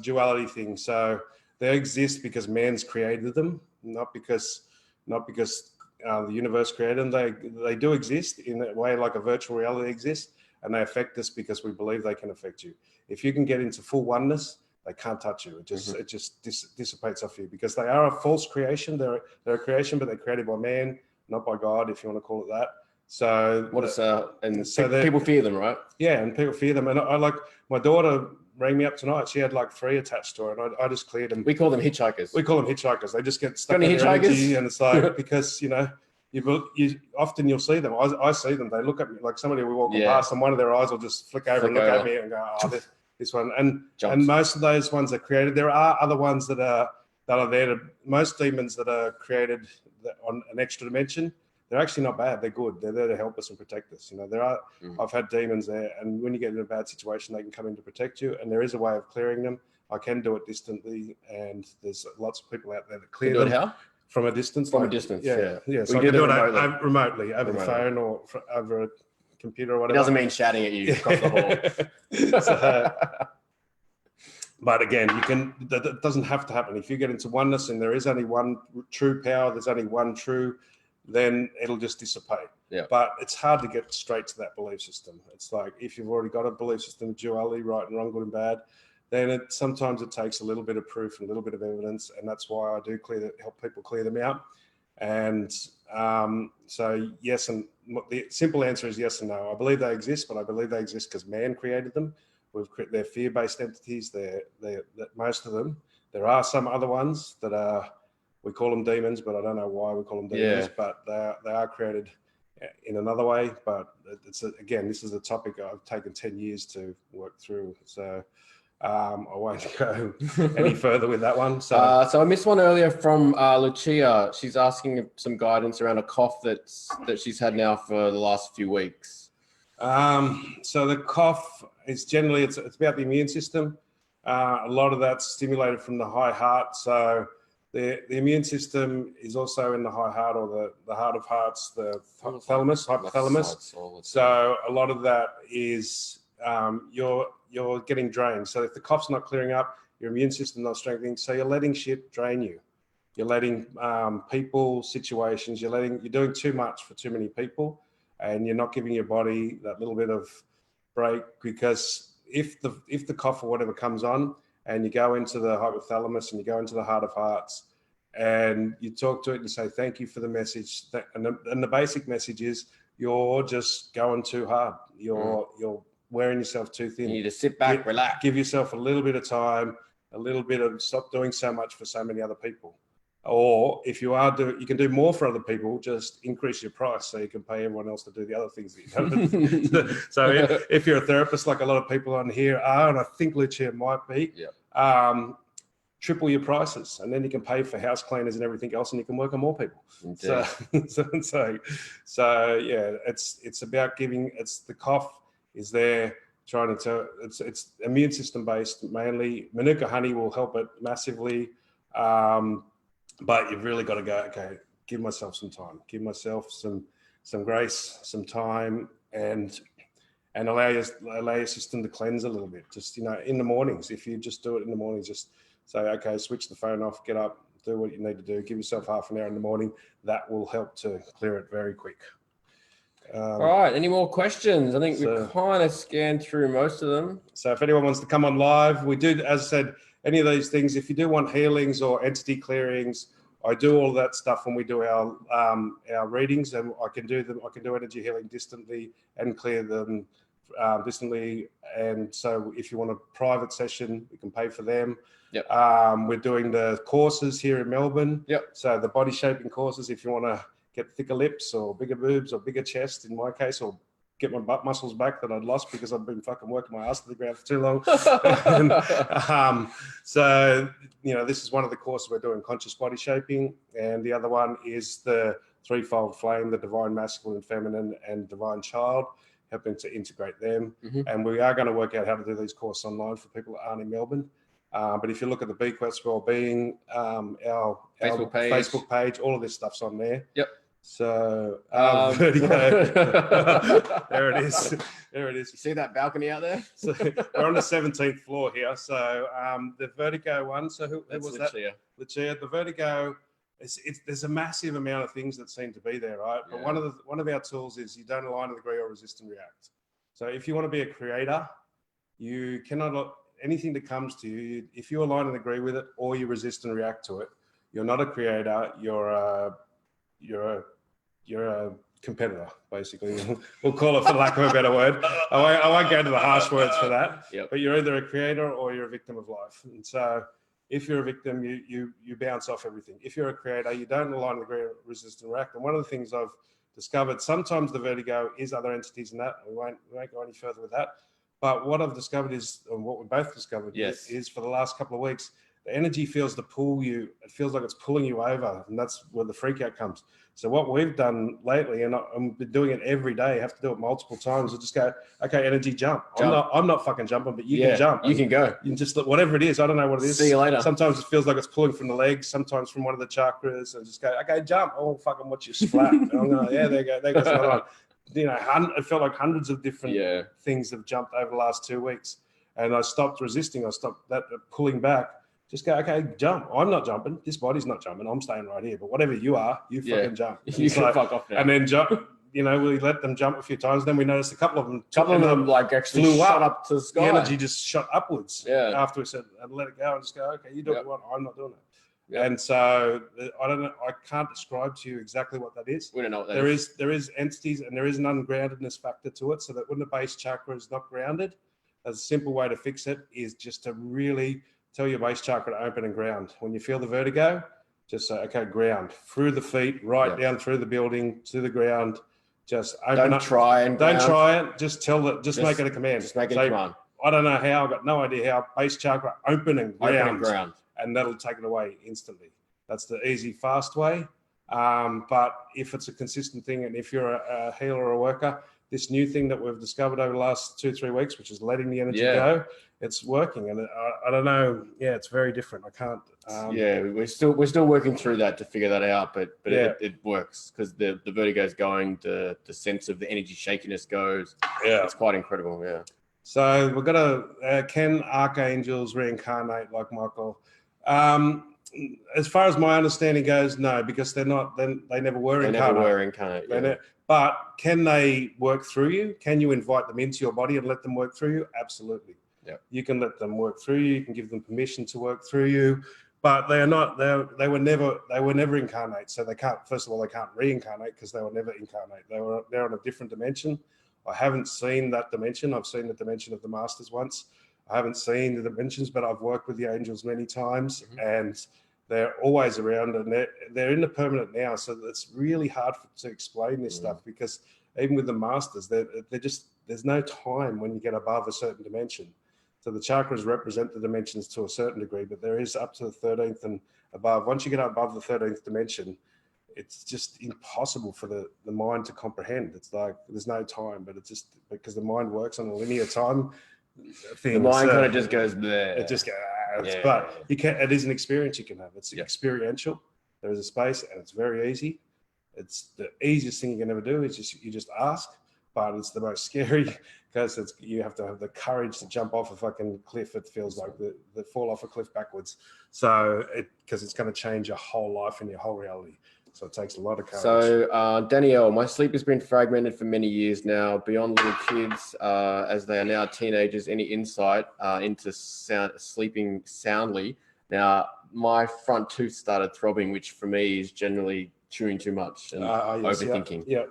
Speaker 2: duality thing. So they exist because man's created them, not because the universe created them. They do exist in a way like a virtual reality exists, and they affect us because we believe they can affect you. If you can get into full oneness, they can't touch you. It just dissipates off you, because they are a false creation. They're a creation, but they're created by man, not by God, if you want to call it that. So
Speaker 1: people fear them, right?
Speaker 2: Yeah, and people fear them. And I like, my daughter rang me up tonight. She had like 3 attached to her, and I just cleared them.
Speaker 1: We call them hitchhikers.
Speaker 2: They just get stuck in their energy, and it's like, because you often you'll see them. I see them. They look at me like somebody we walk past, and one of their eyes will just flick over and look at me and go, "Oh, this one." And most of those ones are created. There are other ones that are there. Most demons that are created on an extra dimension, they're actually not bad. They're good. They're there to help us and protect us. I've had demons there, and when you get in a bad situation, they can come in to protect you. And there is a way of clearing them. I can do it distantly, and there's lots of people out there that clear them.
Speaker 1: How?
Speaker 2: From a distance.
Speaker 1: From a distance, yeah.
Speaker 2: So I can do it remotely over the phone or over a computer or whatever.
Speaker 1: It doesn't mean shouting at you across the hall.
Speaker 2: But again, that doesn't have to happen. If you get into oneness and there is only one true power, there's only one true, then it'll just dissipate.
Speaker 1: Yeah.
Speaker 2: But it's hard to get straight to that belief system. It's like, if you've already got a belief system of duality, right and wrong, good and bad, then sometimes it takes a little bit of proof and a little bit of evidence, and that's why I do help people clear them out. And so yes, and the simple answer is yes and no. I believe they exist, but I believe they exist because man created them. They're fear-based entities. They're most of them. There are some other ones that we call them demons, but I don't know why we call them demons. Yeah. But they are created in another way. But again, this is a topic I've taken 10 years to work through. So I won't go any further with that one. So
Speaker 1: I missed one earlier from Lucia. She's asking some guidance around a cough that she's had now for the last few weeks.
Speaker 2: So the cough is generally, it's about the immune system. A lot of that's stimulated from the high heart. So the immune system is also in the high heart, or the heart of hearts, the hypothalamus. So a lot of that is you're getting drained. So if the cough's not clearing up, your immune system not strengthening, so you're letting shit drain you. You're letting people, situations, you're doing too much for too many people, and you're not giving your body that little bit of break, because if the cough or whatever comes on and you go into the hypothalamus and you go into the heart of hearts and you talk to it and you say, thank you for the message. And the basic message is, you're just going too hard. You're wearing yourself too thin.
Speaker 1: You need to sit back, relax.
Speaker 2: Give yourself a little bit of time, a little bit of stop doing so much for so many other people. Or if you you can do more for other people, just increase your price so you can pay everyone else to do the other things that you don't. So if you're a therapist, like a lot of people on here are, and I think Lucia might be, triple your prices, and then you can pay for house cleaners and everything else, and you can work on more people. So yeah, it's about giving. It's the cough is there trying to. It's immune system based mainly. Manuka honey will help it massively. But you've really got to go, okay, give myself some time, give myself some grace, some time, and allow your system to cleanse a little bit. Just, in the mornings, if you just do it in the mornings, just say, okay, switch the phone off, get up, do what you need to do, give yourself half an hour in the morning. That will help to clear it very quick.
Speaker 1: All right, any more questions? I think we've kind of scanned through most of them.
Speaker 2: So if anyone wants to come on live, we do, as I said, any of these things, if you do want healings or entity clearings I do all of that stuff when we do our readings, and I can do them. I can do energy healing distantly and clear them distantly. And so, if you want a private session, we can pay for them.
Speaker 1: Yep.
Speaker 2: We're doing the courses here in Melbourne.
Speaker 1: Yep.
Speaker 2: So the body shaping courses, if you want to get thicker lips or bigger boobs or bigger chest, in my case, or get my butt muscles back that I'd lost because I've been fucking working my ass to the ground for too long. So, this is one of the courses we're doing, conscious body shaping. And the other one is the threefold flame, the divine masculine, feminine, and divine child, helping to integrate them. And we are going to work out how to do these courses online for people that aren't in Melbourne. But if you look at the Bequest Wellbeing, our Facebook page, all of this stuff's on there.
Speaker 1: Yep.
Speaker 2: So Vertigo. There it is. There it is.
Speaker 1: You see that balcony out there?
Speaker 2: So we're on the 17th floor here. So the Vertigo one. So who was that? Lucia. The Vertigo. There's a massive amount of things that seem to be there, right? But one of our tools is you don't align and agree or resist and react. So if you want to be a creator, you cannot. Anything that comes to you, if you align and agree with it, or you resist and react to it, you're not a creator. You're a competitor, basically. We'll call it, for lack of a better word. I won't go to the harsh words for that.
Speaker 1: Yep.
Speaker 2: But you're either a creator or you're a victim of life. And so, if you're a victim, you bounce off everything. If you're a creator, you don't align and agree, resist and react. And one of the things I've discovered, sometimes the vertigo is other entities in that. We won't go any further with that. But what I've discovered is, and what we both discovered is for the last couple of weeks, the energy feels to pull you. It feels like it's pulling you over, and that's where the freak out comes. So what we've done lately, and I'm doing it every day, I have to do it multiple times. I just go, okay, energy, jump. I'm not fucking jumping, but you can jump.
Speaker 1: You can go.
Speaker 2: You can just look, whatever it is. I don't know what it is.
Speaker 1: See you later.
Speaker 2: Sometimes it feels like it's pulling from the legs, sometimes from one of the chakras, and just go, okay, jump. Oh, fucking watch you splat. I'm going, there you go. There goes another one. It felt like hundreds of different things have jumped over the last 2 weeks, and I stopped resisting. I stopped that pulling back. Just go, okay, jump. I'm not jumping. This body's not jumping. I'm staying right here. But whatever you are, you fucking jump.
Speaker 1: You can fuck off now.
Speaker 2: And then jump. We let them jump a few times. Then we noticed a couple of them
Speaker 1: like actually
Speaker 2: flew
Speaker 1: shot up to the sky.
Speaker 2: The energy just shot upwards.
Speaker 1: Yeah.
Speaker 2: After we said, and let it go, and just go, okay, you do what you want. I'm not doing it.
Speaker 1: Yep.
Speaker 2: And so I don't know. I can't describe to you exactly what that is.
Speaker 1: We don't know what that is.
Speaker 2: There is entities, and there is an ungroundedness factor to it. So that when the base chakra is not grounded, a simple way to fix it is just to really tell your base chakra to open and ground. When you feel the vertigo, just say, okay, ground through the feet, down through the building to the ground. Just open up. Don't try it. Just just make it a command.
Speaker 1: Just make it a command.
Speaker 2: I don't know how. I've got no idea how. Base chakra open and ground. And that'll take it away instantly. That's the easy, fast way. But if it's a consistent thing, and if you're a healer or a worker, this new thing that we've discovered over the last 2-3 weeks, which is letting the energy go, it's working. And I don't know. Yeah, it's very different. I can't.
Speaker 1: We're still working through that to figure that out. But it works because the vertigo's going, the sense of the energy shakiness goes. Yeah, it's quite incredible. Yeah.
Speaker 2: So we've got can archangels reincarnate like Michael? As far as my understanding goes, no, because they're not. They never were incarnate.
Speaker 1: Never were incarnate.
Speaker 2: But can they work through you? Can you invite them into your body and let them work through you? Absolutely.
Speaker 1: Yeah.
Speaker 2: You can let them work through you. You can give them permission to work through you. But they are not. They were never incarnate. So they can't. First of all, they can't reincarnate because they were never incarnate. They're on a different dimension. I haven't seen that dimension. I've seen the dimension of the masters once. I haven't seen the dimensions, but I've worked with the angels many times, and they're always around, and they're in the permanent now. So it's really hard to explain this stuff because even with the masters, they're just, there's no time when you get above a certain dimension. So the chakras represent the dimensions to a certain degree, but there is up to the 13th and above. Once you get above the 13th dimension, it's just impossible for the mind to comprehend. It's like there's no time, but it's just because the mind works on a linear time thing.
Speaker 1: The mind kind of just goes there.
Speaker 2: It just goes, but you can. It is an experience you can have. It's experiential. There is a space, and it's very easy. It's the easiest thing you can ever do. Is you just ask, but it's the most scary because you have to have the courage to jump off a fucking cliff. It feels like the fall off a cliff backwards. So because it's going to change your whole life and your whole reality. So it takes a lot of courage. So
Speaker 1: Danielle, my sleep has been fragmented for many years now. Beyond little kids, as they are now teenagers, any insight into sleeping soundly Now, my front tooth started throbbing, which for me is generally chewing too much and overthinking.
Speaker 2: Yeah.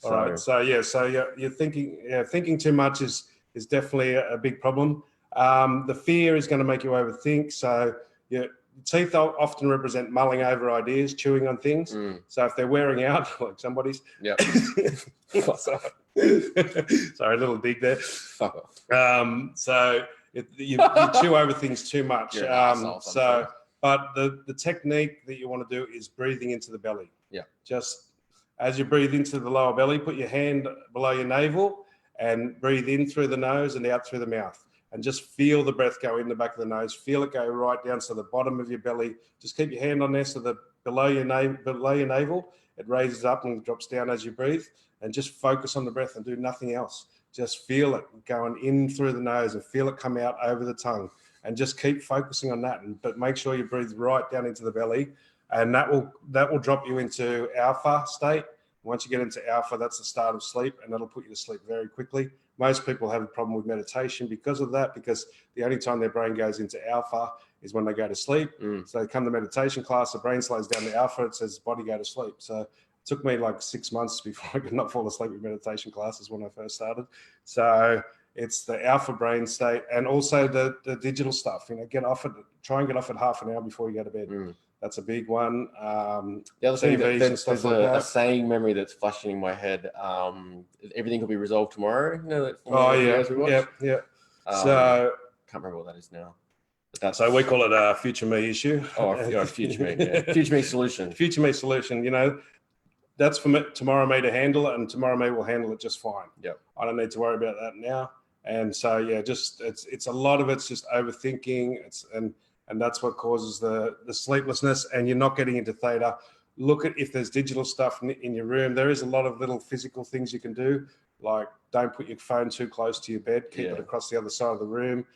Speaker 2: All right. So you're thinking too much is definitely a big problem. The fear is going to make you overthink. So your teeth often represent mulling over ideas, chewing on things. So if they're wearing out, like somebody's, sorry, a little dig there.
Speaker 1: Fuck off.
Speaker 2: So you chew over things too much. But the technique that you want to do is breathing into the belly.
Speaker 1: Yeah.
Speaker 2: Just as you breathe into the lower belly, put your hand below your navel and breathe in through the nose and out through the mouth. And just feel the breath go in the back of the nose. Feel it go right down to the bottom of your belly. Just keep your hand on there so that below your navel, it raises up and drops down as you breathe. And just focus on the breath and do nothing else. Just feel it going in through the nose and feel it come out over the tongue. And just keep focusing on that. But make sure you breathe right down into the belly. And that will drop you into alpha state. Once you get into alpha, that's the start of sleep, and that'll put you to sleep very quickly. Most people have a problem with meditation because of that, because the only time their brain goes into alpha is when they go to sleep. So they come to meditation class, the brain slows down to alpha, it says body go to sleep. So it took me like 6 months before I could not fall asleep with meditation classes when I first started. So it's the alpha brain state, and also the digital stuff. Try and get off at half an hour before you go to bed. That's a big one.
Speaker 1: The other thing, there's a saying memory that's flashing in my head. Everything will be resolved tomorrow.
Speaker 2: Yeah. So
Speaker 1: can't remember what that is now.
Speaker 2: So we call it a future me issue.
Speaker 1: Future me. Yeah. Future me solution.
Speaker 2: Future me solution. That's for me, tomorrow me to handle it, and tomorrow me will handle it just fine.
Speaker 1: Yep.
Speaker 2: I don't need to worry about that now. And so it's a lot of it's just overthinking. And that's what causes the sleeplessness, and you're not getting into theta. Look at if there's digital stuff in your room. There is a lot of little physical things you can do, like don't put your phone too close to your bed. Keep it across the other side of the room.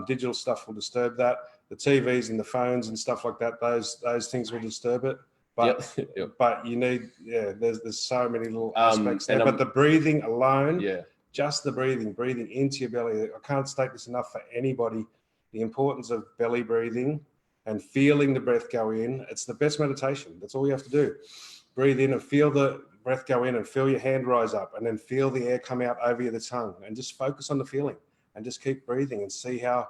Speaker 2: Digital stuff will disturb that. The TVs and the phones and stuff like that, those things will disturb it. But but you need, there's so many little aspects there. But the breathing alone, just the breathing into your belly. I can't state this enough for anybody. The importance of belly breathing and feeling the breath go in. It's the best meditation. That's all you have to do. Breathe in and feel the breath go in, and feel your hand rise up, and then feel the air come out over the tongue, and just focus on the feeling and just keep breathing and see how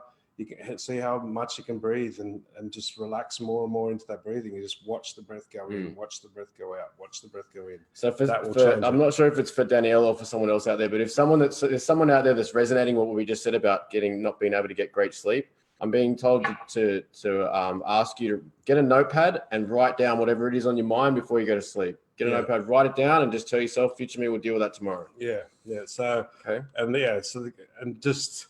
Speaker 2: much you can breathe, and just relax more and more into that breathing. You just watch the breath go in, watch the breath go out, watch the breath go in.
Speaker 1: So I'm not sure if it's for Danielle or for someone else out there, but if there's someone out there that's resonating what we just said about not being able to get great sleep, I'm being told to ask you to get a notepad and write down whatever it is on your mind before you go to sleep. Get a notepad, write it down, and just tell yourself, future me will deal with that tomorrow.
Speaker 2: Yeah. So and just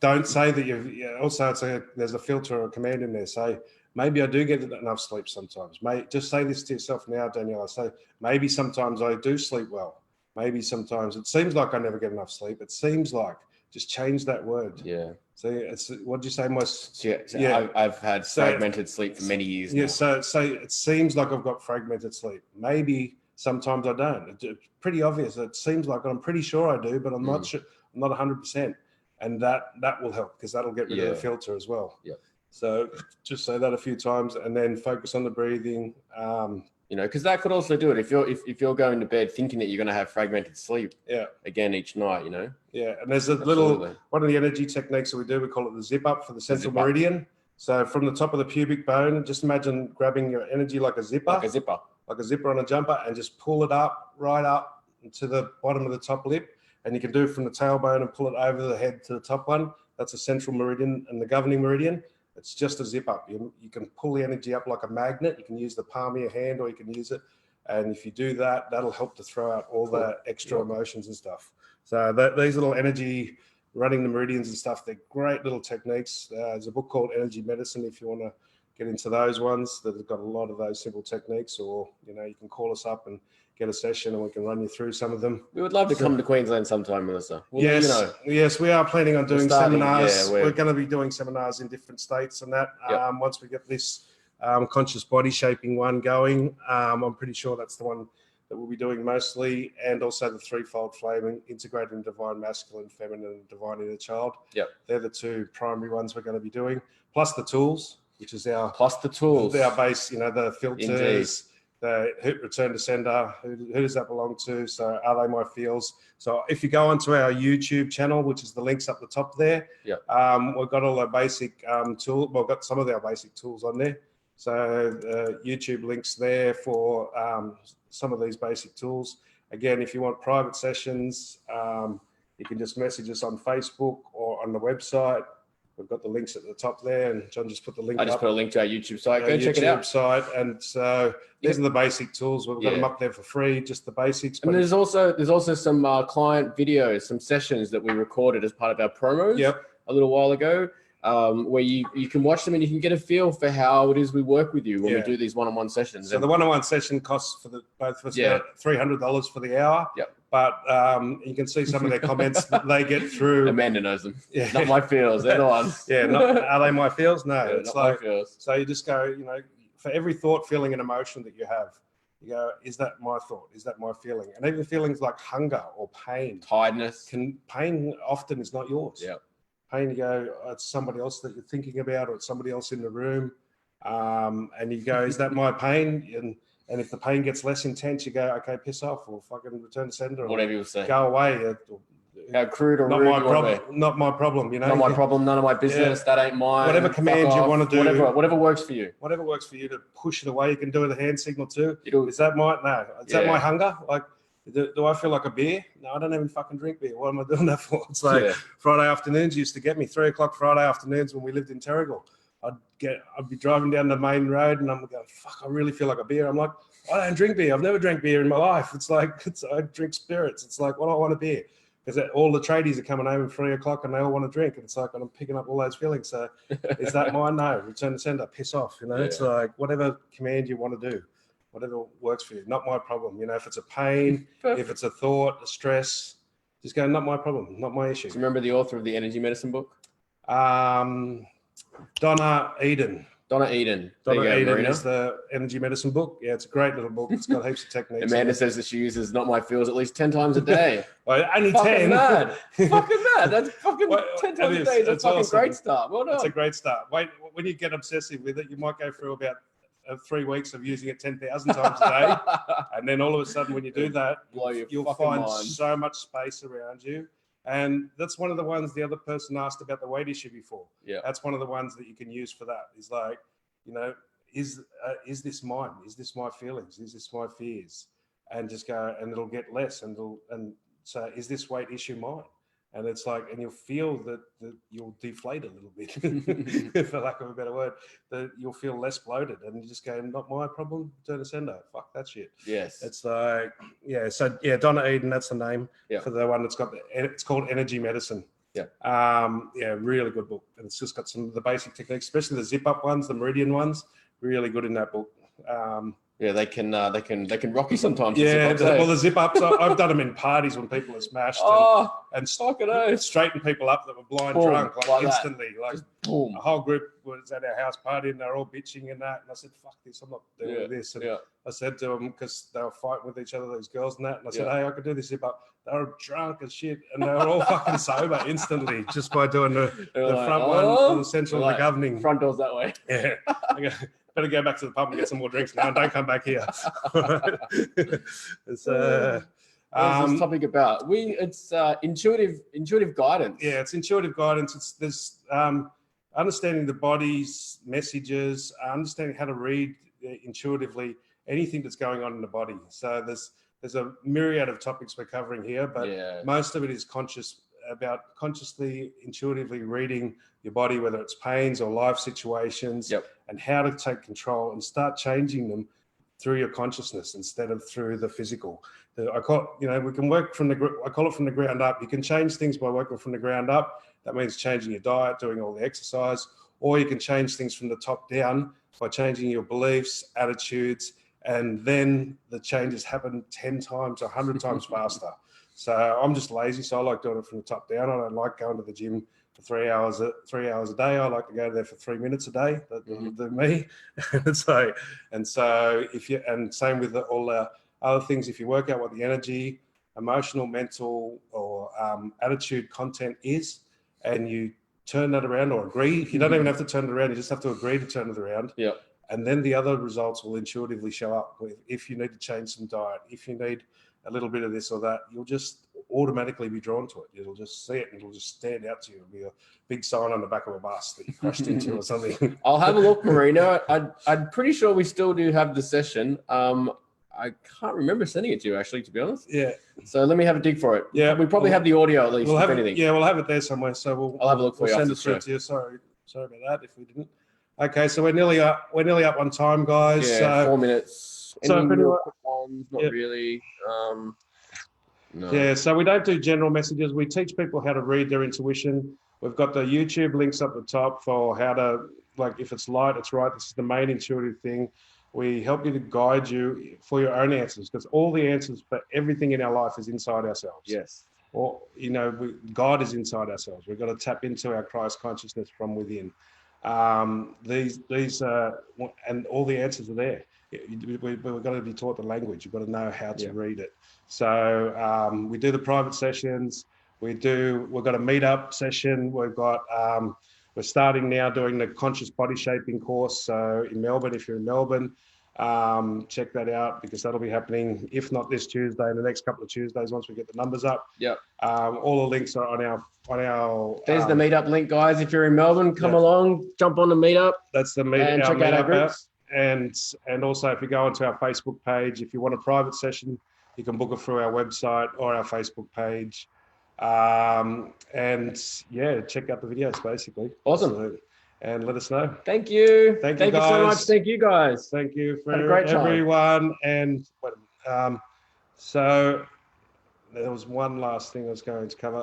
Speaker 2: don't say that you've. Also, there's a filter or a command in there. Say, maybe I do get enough sleep sometimes. Just say this to yourself now, Danielle. I say, maybe sometimes I do sleep well. Maybe sometimes it seems like I never get enough sleep. It seems like. Just change that word.
Speaker 1: Yeah.
Speaker 2: So what did you say?
Speaker 1: I've had fragmented sleep for many years now.
Speaker 2: So it seems like I've got fragmented sleep. Maybe sometimes I don't. It's pretty obvious. It seems like I'm pretty sure I do, but I'm not sure. I'm not 100%. And that will help, because that'll get rid of the filter as well.
Speaker 1: Yeah.
Speaker 2: So just say that a few times, and then focus on the breathing.
Speaker 1: Because that could also do it if you're going to bed thinking that you're going to have fragmented sleep. Again each night.
Speaker 2: Yeah, and there's one of the energy techniques that we do. We call it the zip up for the central meridian. So from the top of the pubic bone, just imagine grabbing your energy like a zipper, on a jumper, and just pull it up, right up to the bottom of the top lip. And you can do it from the tailbone and pull it over the head to the top one. That's a central meridian, and the governing meridian. It's just a zip up. You can pull the energy up like a magnet. You can use the palm of your hand, or you can use it. And if you do that, that'll help to throw out all the extra emotions and stuff. So these little energy, running the meridians and stuff, they're great little techniques. There's a book called Energy Medicine if you want to get into those ones. That have got a lot of those simple techniques. Or, you can call us up and get a session, and we can run you through some of them.
Speaker 1: We would love to come to Queensland sometime, Melissa.
Speaker 2: Yes, we are planning on doing seminars. We're going to be doing seminars in different states and that. Once we get this conscious body shaping one going, I'm pretty sure that's the one that we'll be doing mostly, and also the threefold flaming, integrated in divine masculine, feminine, and divine inner child.
Speaker 1: Yep.
Speaker 2: They're the two primary ones we're going to be doing. plus the tools, which is our base, the filters.
Speaker 1: Indeed.
Speaker 2: The return to sender, who does that belong to? So are they my feels? So if you go onto our YouTube channel, which is the links up the top there, we've got all our basic tools. We've got some of our basic tools on there. So YouTube links there for some of these basic tools. Again, if you want private sessions, you can just message us on Facebook or on the website. We've got the links at the top there, and John just put the link.
Speaker 1: I just put a link to our YouTube site. Go and check it out.
Speaker 2: Site, and so these are the basic tools. We've got them up there for free, just the basics.
Speaker 1: And there's also some client videos, some sessions that we recorded as part of our promos a little while ago, where you can watch them and you can get a feel for how it is we work with you when we do these one-on-one sessions.
Speaker 2: So the one-on-one session costs for both of us about $300 for the hour.
Speaker 1: Yep.
Speaker 2: But you can see some of their comments that they get through.
Speaker 1: Amanda knows them. Yeah. Not my feels. They're the ones.
Speaker 2: Are they my feels? No.
Speaker 1: Yeah,
Speaker 2: it's
Speaker 1: not
Speaker 2: like,
Speaker 1: my feels.
Speaker 2: So you just go, for every thought, feeling, and emotion that you have, you go, is that my thought? Is that my feeling? And even feelings like hunger or pain,
Speaker 1: tiredness.
Speaker 2: Pain often is not yours.
Speaker 1: Yeah.
Speaker 2: Pain, you go, it's somebody else that you're thinking about, or it's somebody else in the room. And you go, is that my pain? And if the pain gets less intense, you go, okay, piss off, or fucking return to sender, or
Speaker 1: whatever you say.
Speaker 2: Go away.
Speaker 1: How crude or
Speaker 2: not
Speaker 1: rude
Speaker 2: my problem. Not my problem.
Speaker 1: Not my problem. None of my business. That ain't mine.
Speaker 2: Whatever command you want to do.
Speaker 1: Whatever works for you.
Speaker 2: Whatever works for you to push it away. You can do it with a hand signal too. Is that my Is that my hunger? Like, do I feel like a beer? No, I don't even fucking drink beer. What am I doing that for? It's like Friday afternoons used to get me 3 o'clock Friday afternoons when we lived in Terrigal. I'd be driving down the main road and I'm going, fuck, I really feel like a beer. I'm like, I don't drink beer. I've never drank beer in my life. It's like, I drink spirits. It's like, well, I want a beer. Because all the tradies are coming home at 3 o'clock and they all want to drink. And it's like, I'm picking up all those feelings. So is that mine? No, return to sender, piss off. It's like, whatever command you want to do, whatever works for you, not my problem. If it's a pain, if it's a thought, a stress, just go, not my problem, not my issue.
Speaker 1: Do you remember the author of the energy medicine book?
Speaker 2: Donna Eden.
Speaker 1: Donna Eden
Speaker 2: is the energy medicine book. Yeah, it's a great little book. It's got heaps of techniques.
Speaker 1: Amanda says that she uses Not My Feels at least 10 times a day.
Speaker 2: Well, only
Speaker 1: fucking
Speaker 2: 10.
Speaker 1: Mad. Fucking mad. That's fucking 10 times a day. It's a fucking awesome. Great start. Well done.
Speaker 2: It's a great start. Wait, when you get obsessive with it, you might go through about 3 weeks of using it 10,000 times a day. And then all of a sudden when you do that, you'll find mind. So much space around you. And that's one of the ones the other person asked about the weight issue before.
Speaker 1: Yeah,
Speaker 2: that's one of the ones that you can use for that. Is like, is this mine? Is this my feelings? Is this my fears? And just go, and it'll get less. And so, is this weight issue mine? And it's like, and you'll feel that you'll deflate a little bit, for lack of a better word, that you'll feel less bloated. And you just go, not my problem, turn to sender. Fuck that shit.
Speaker 1: Yes.
Speaker 2: It's like, so Donna Eden, that's the name for the one that's it's called Energy Medicine.
Speaker 1: Yeah.
Speaker 2: Really good book. And it's just got some of the basic techniques, especially the zip up ones, the meridian ones, really good in that book.
Speaker 1: Yeah, they can rock you sometimes.
Speaker 2: Yeah, the zip ups. I've done them in parties when people are smashed and straighten people up that were blind drunk like instantly. That. Like boom. A whole group was at our house party and they're all bitching and that. And I said, "Fuck this! I'm not doing this." And I said to them because they were fighting with each other, these girls and that. And I said, "Hey, I could do this zip up." They were drunk as shit and they were all fucking sober instantly just by doing the front one on the central of the governing.
Speaker 1: Front doors that way.
Speaker 2: Yeah. Better go back to the pub and get some more drinks now. Don't come back here. It's
Speaker 1: what's this topic about? It's intuitive guidance.
Speaker 2: Yeah, it's intuitive guidance. There's understanding the body's messages, understanding how to read intuitively anything that's going on in the body. So there's a myriad of topics we're covering here, but most of it is about consciously, intuitively reading your body, whether it's pains or life situations, and how to take control and start changing them through your consciousness instead of through the physical. I call we can work I call it from the ground up. You can change things by working from the ground up. That means changing your diet, doing all the exercise, or you can change things from the top down by changing your beliefs, attitudes, and then the changes happen 10 times, 100 times faster. So I'm just lazy, so I like doing it from the top down. I don't like going to the gym for 3 hours a day. I like to go there for 3 minutes a day. That's me. and same with all the other things. If you work out what the energy, emotional, mental, or attitude content is, and you turn that around or agree. You don't even have to turn it around. You just have to agree to turn it around.
Speaker 1: Yeah.
Speaker 2: And then the other results will intuitively show up. If you need to change some diet, if you need a little bit of this or that, you'll just automatically be drawn to it. You'll just see it and it'll just stand out to you. It'll be a big sign on the back of a bus that you crashed into or something.
Speaker 1: I'll have a look, Marino. I'm pretty sure we still do have the session. I can't remember sending it to you, actually, to be honest.
Speaker 2: Yeah.
Speaker 1: So let me have a dig for it.
Speaker 2: Yeah.
Speaker 1: We probably have the audio at least, if anything.
Speaker 2: Yeah, we'll have it there somewhere. So
Speaker 1: I'll have a look for you
Speaker 2: send
Speaker 1: after
Speaker 2: it through
Speaker 1: the show.
Speaker 2: to you. Sorry about that if we didn't. Okay, so we're nearly up on time, guys.
Speaker 1: Yeah, 4 minutes.
Speaker 2: So
Speaker 1: Any
Speaker 2: pretty
Speaker 1: real
Speaker 2: much-
Speaker 1: quick ones? Not
Speaker 2: Yep.
Speaker 1: really. No.
Speaker 2: Yeah, so we don't do general messages. We teach people how to read their intuition. We've got the YouTube links up the top for how to, like, if it's light, it's right. This is the main intuitive thing. We help you to guide you for your own answers, because all the answers for everything in our life is inside ourselves.
Speaker 1: Yes.
Speaker 2: Or, you know, God is inside ourselves. We've got to tap into our Christ consciousns from within. These and all the answers are there. We've got to be taught the language. You've got to know how to read it. So we do the private sessions. We've got a meetup session. We've got we're starting now doing the conscious body shaping course. So in Melbourne, if you're in Melbourne, check that out, because that'll be happening, if not this Tuesday, in the next couple of Tuesdays once we get the numbers up.
Speaker 1: Yep.
Speaker 2: All the links are on our.
Speaker 1: There's the meetup link, guys. If you're in Melbourne, come along, jump on the meetup.
Speaker 2: That's the
Speaker 1: and check out our groups.
Speaker 2: And also, if you go onto our Facebook page, if you want a private session, you can book it through our website or our Facebook page. And yeah, check out the videos basically.
Speaker 1: Awesome.
Speaker 2: And let us know.
Speaker 1: Thank you.
Speaker 2: Thank you
Speaker 1: so
Speaker 2: guys.
Speaker 1: much. Thank you, guys.
Speaker 2: Thank you for
Speaker 1: Had a great time.
Speaker 2: everyone. And so there was one last thing I was going to cover.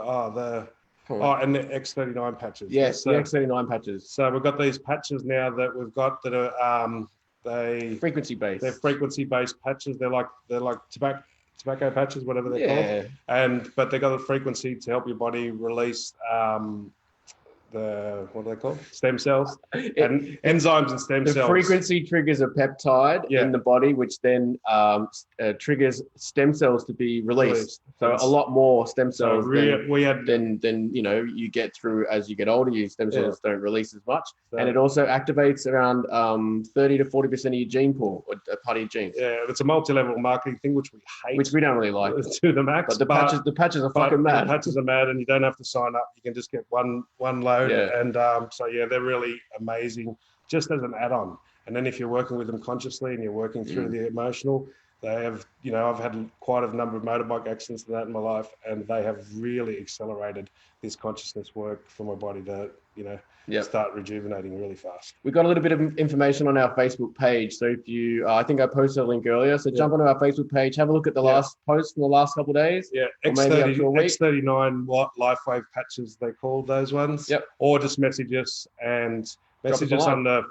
Speaker 2: And the X39 patches.
Speaker 1: Yes,
Speaker 2: so,
Speaker 1: the X39 patches.
Speaker 2: So we've got these patches now that we've got that are
Speaker 1: Frequency based.
Speaker 2: They're frequency based patches. They're like tobacco patches, whatever they're called. But they got the frequency to help your body release what are they called? Stem cells and enzymes and stem cells.
Speaker 1: The frequency triggers a peptide in the body, which then triggers stem cells to be released. So a lot more stem cells than you get through as you get older. Your stem cells don't release as much, and it also activates around 30 to 40% of your gene pool, or a part of your genes.
Speaker 2: Yeah, it's a multi-level marketing thing, which we hate,
Speaker 1: which we don't really like
Speaker 2: to the max.
Speaker 1: But the patches are fucking mad.
Speaker 2: The patches are mad, and you don't have to sign up. You can just get one load.
Speaker 1: Yeah.
Speaker 2: And they're really amazing, just as an add-on. And then if you're working with them consciously and you're working through the emotional, they have, I've had quite a number of motorbike accidents and that in my life, and they have really accelerated this consciousness work for my body to, start rejuvenating really fast.
Speaker 1: We've got a little bit of information on our Facebook page. So if you, I think I posted a link earlier. So jump onto our Facebook page, have a look at the last post from the last couple of days.
Speaker 2: Yeah, X39 LifeWave patches, they called those ones.
Speaker 1: Yep.
Speaker 2: Or just message us on the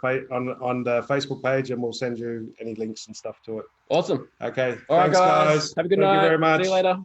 Speaker 2: Facebook page, and we'll send you any links and stuff to it.
Speaker 1: Awesome.
Speaker 2: Okay.
Speaker 1: All right,
Speaker 2: Thanks, guys.
Speaker 1: Have a good
Speaker 2: Thank
Speaker 1: night.
Speaker 2: you very much.
Speaker 1: See you later.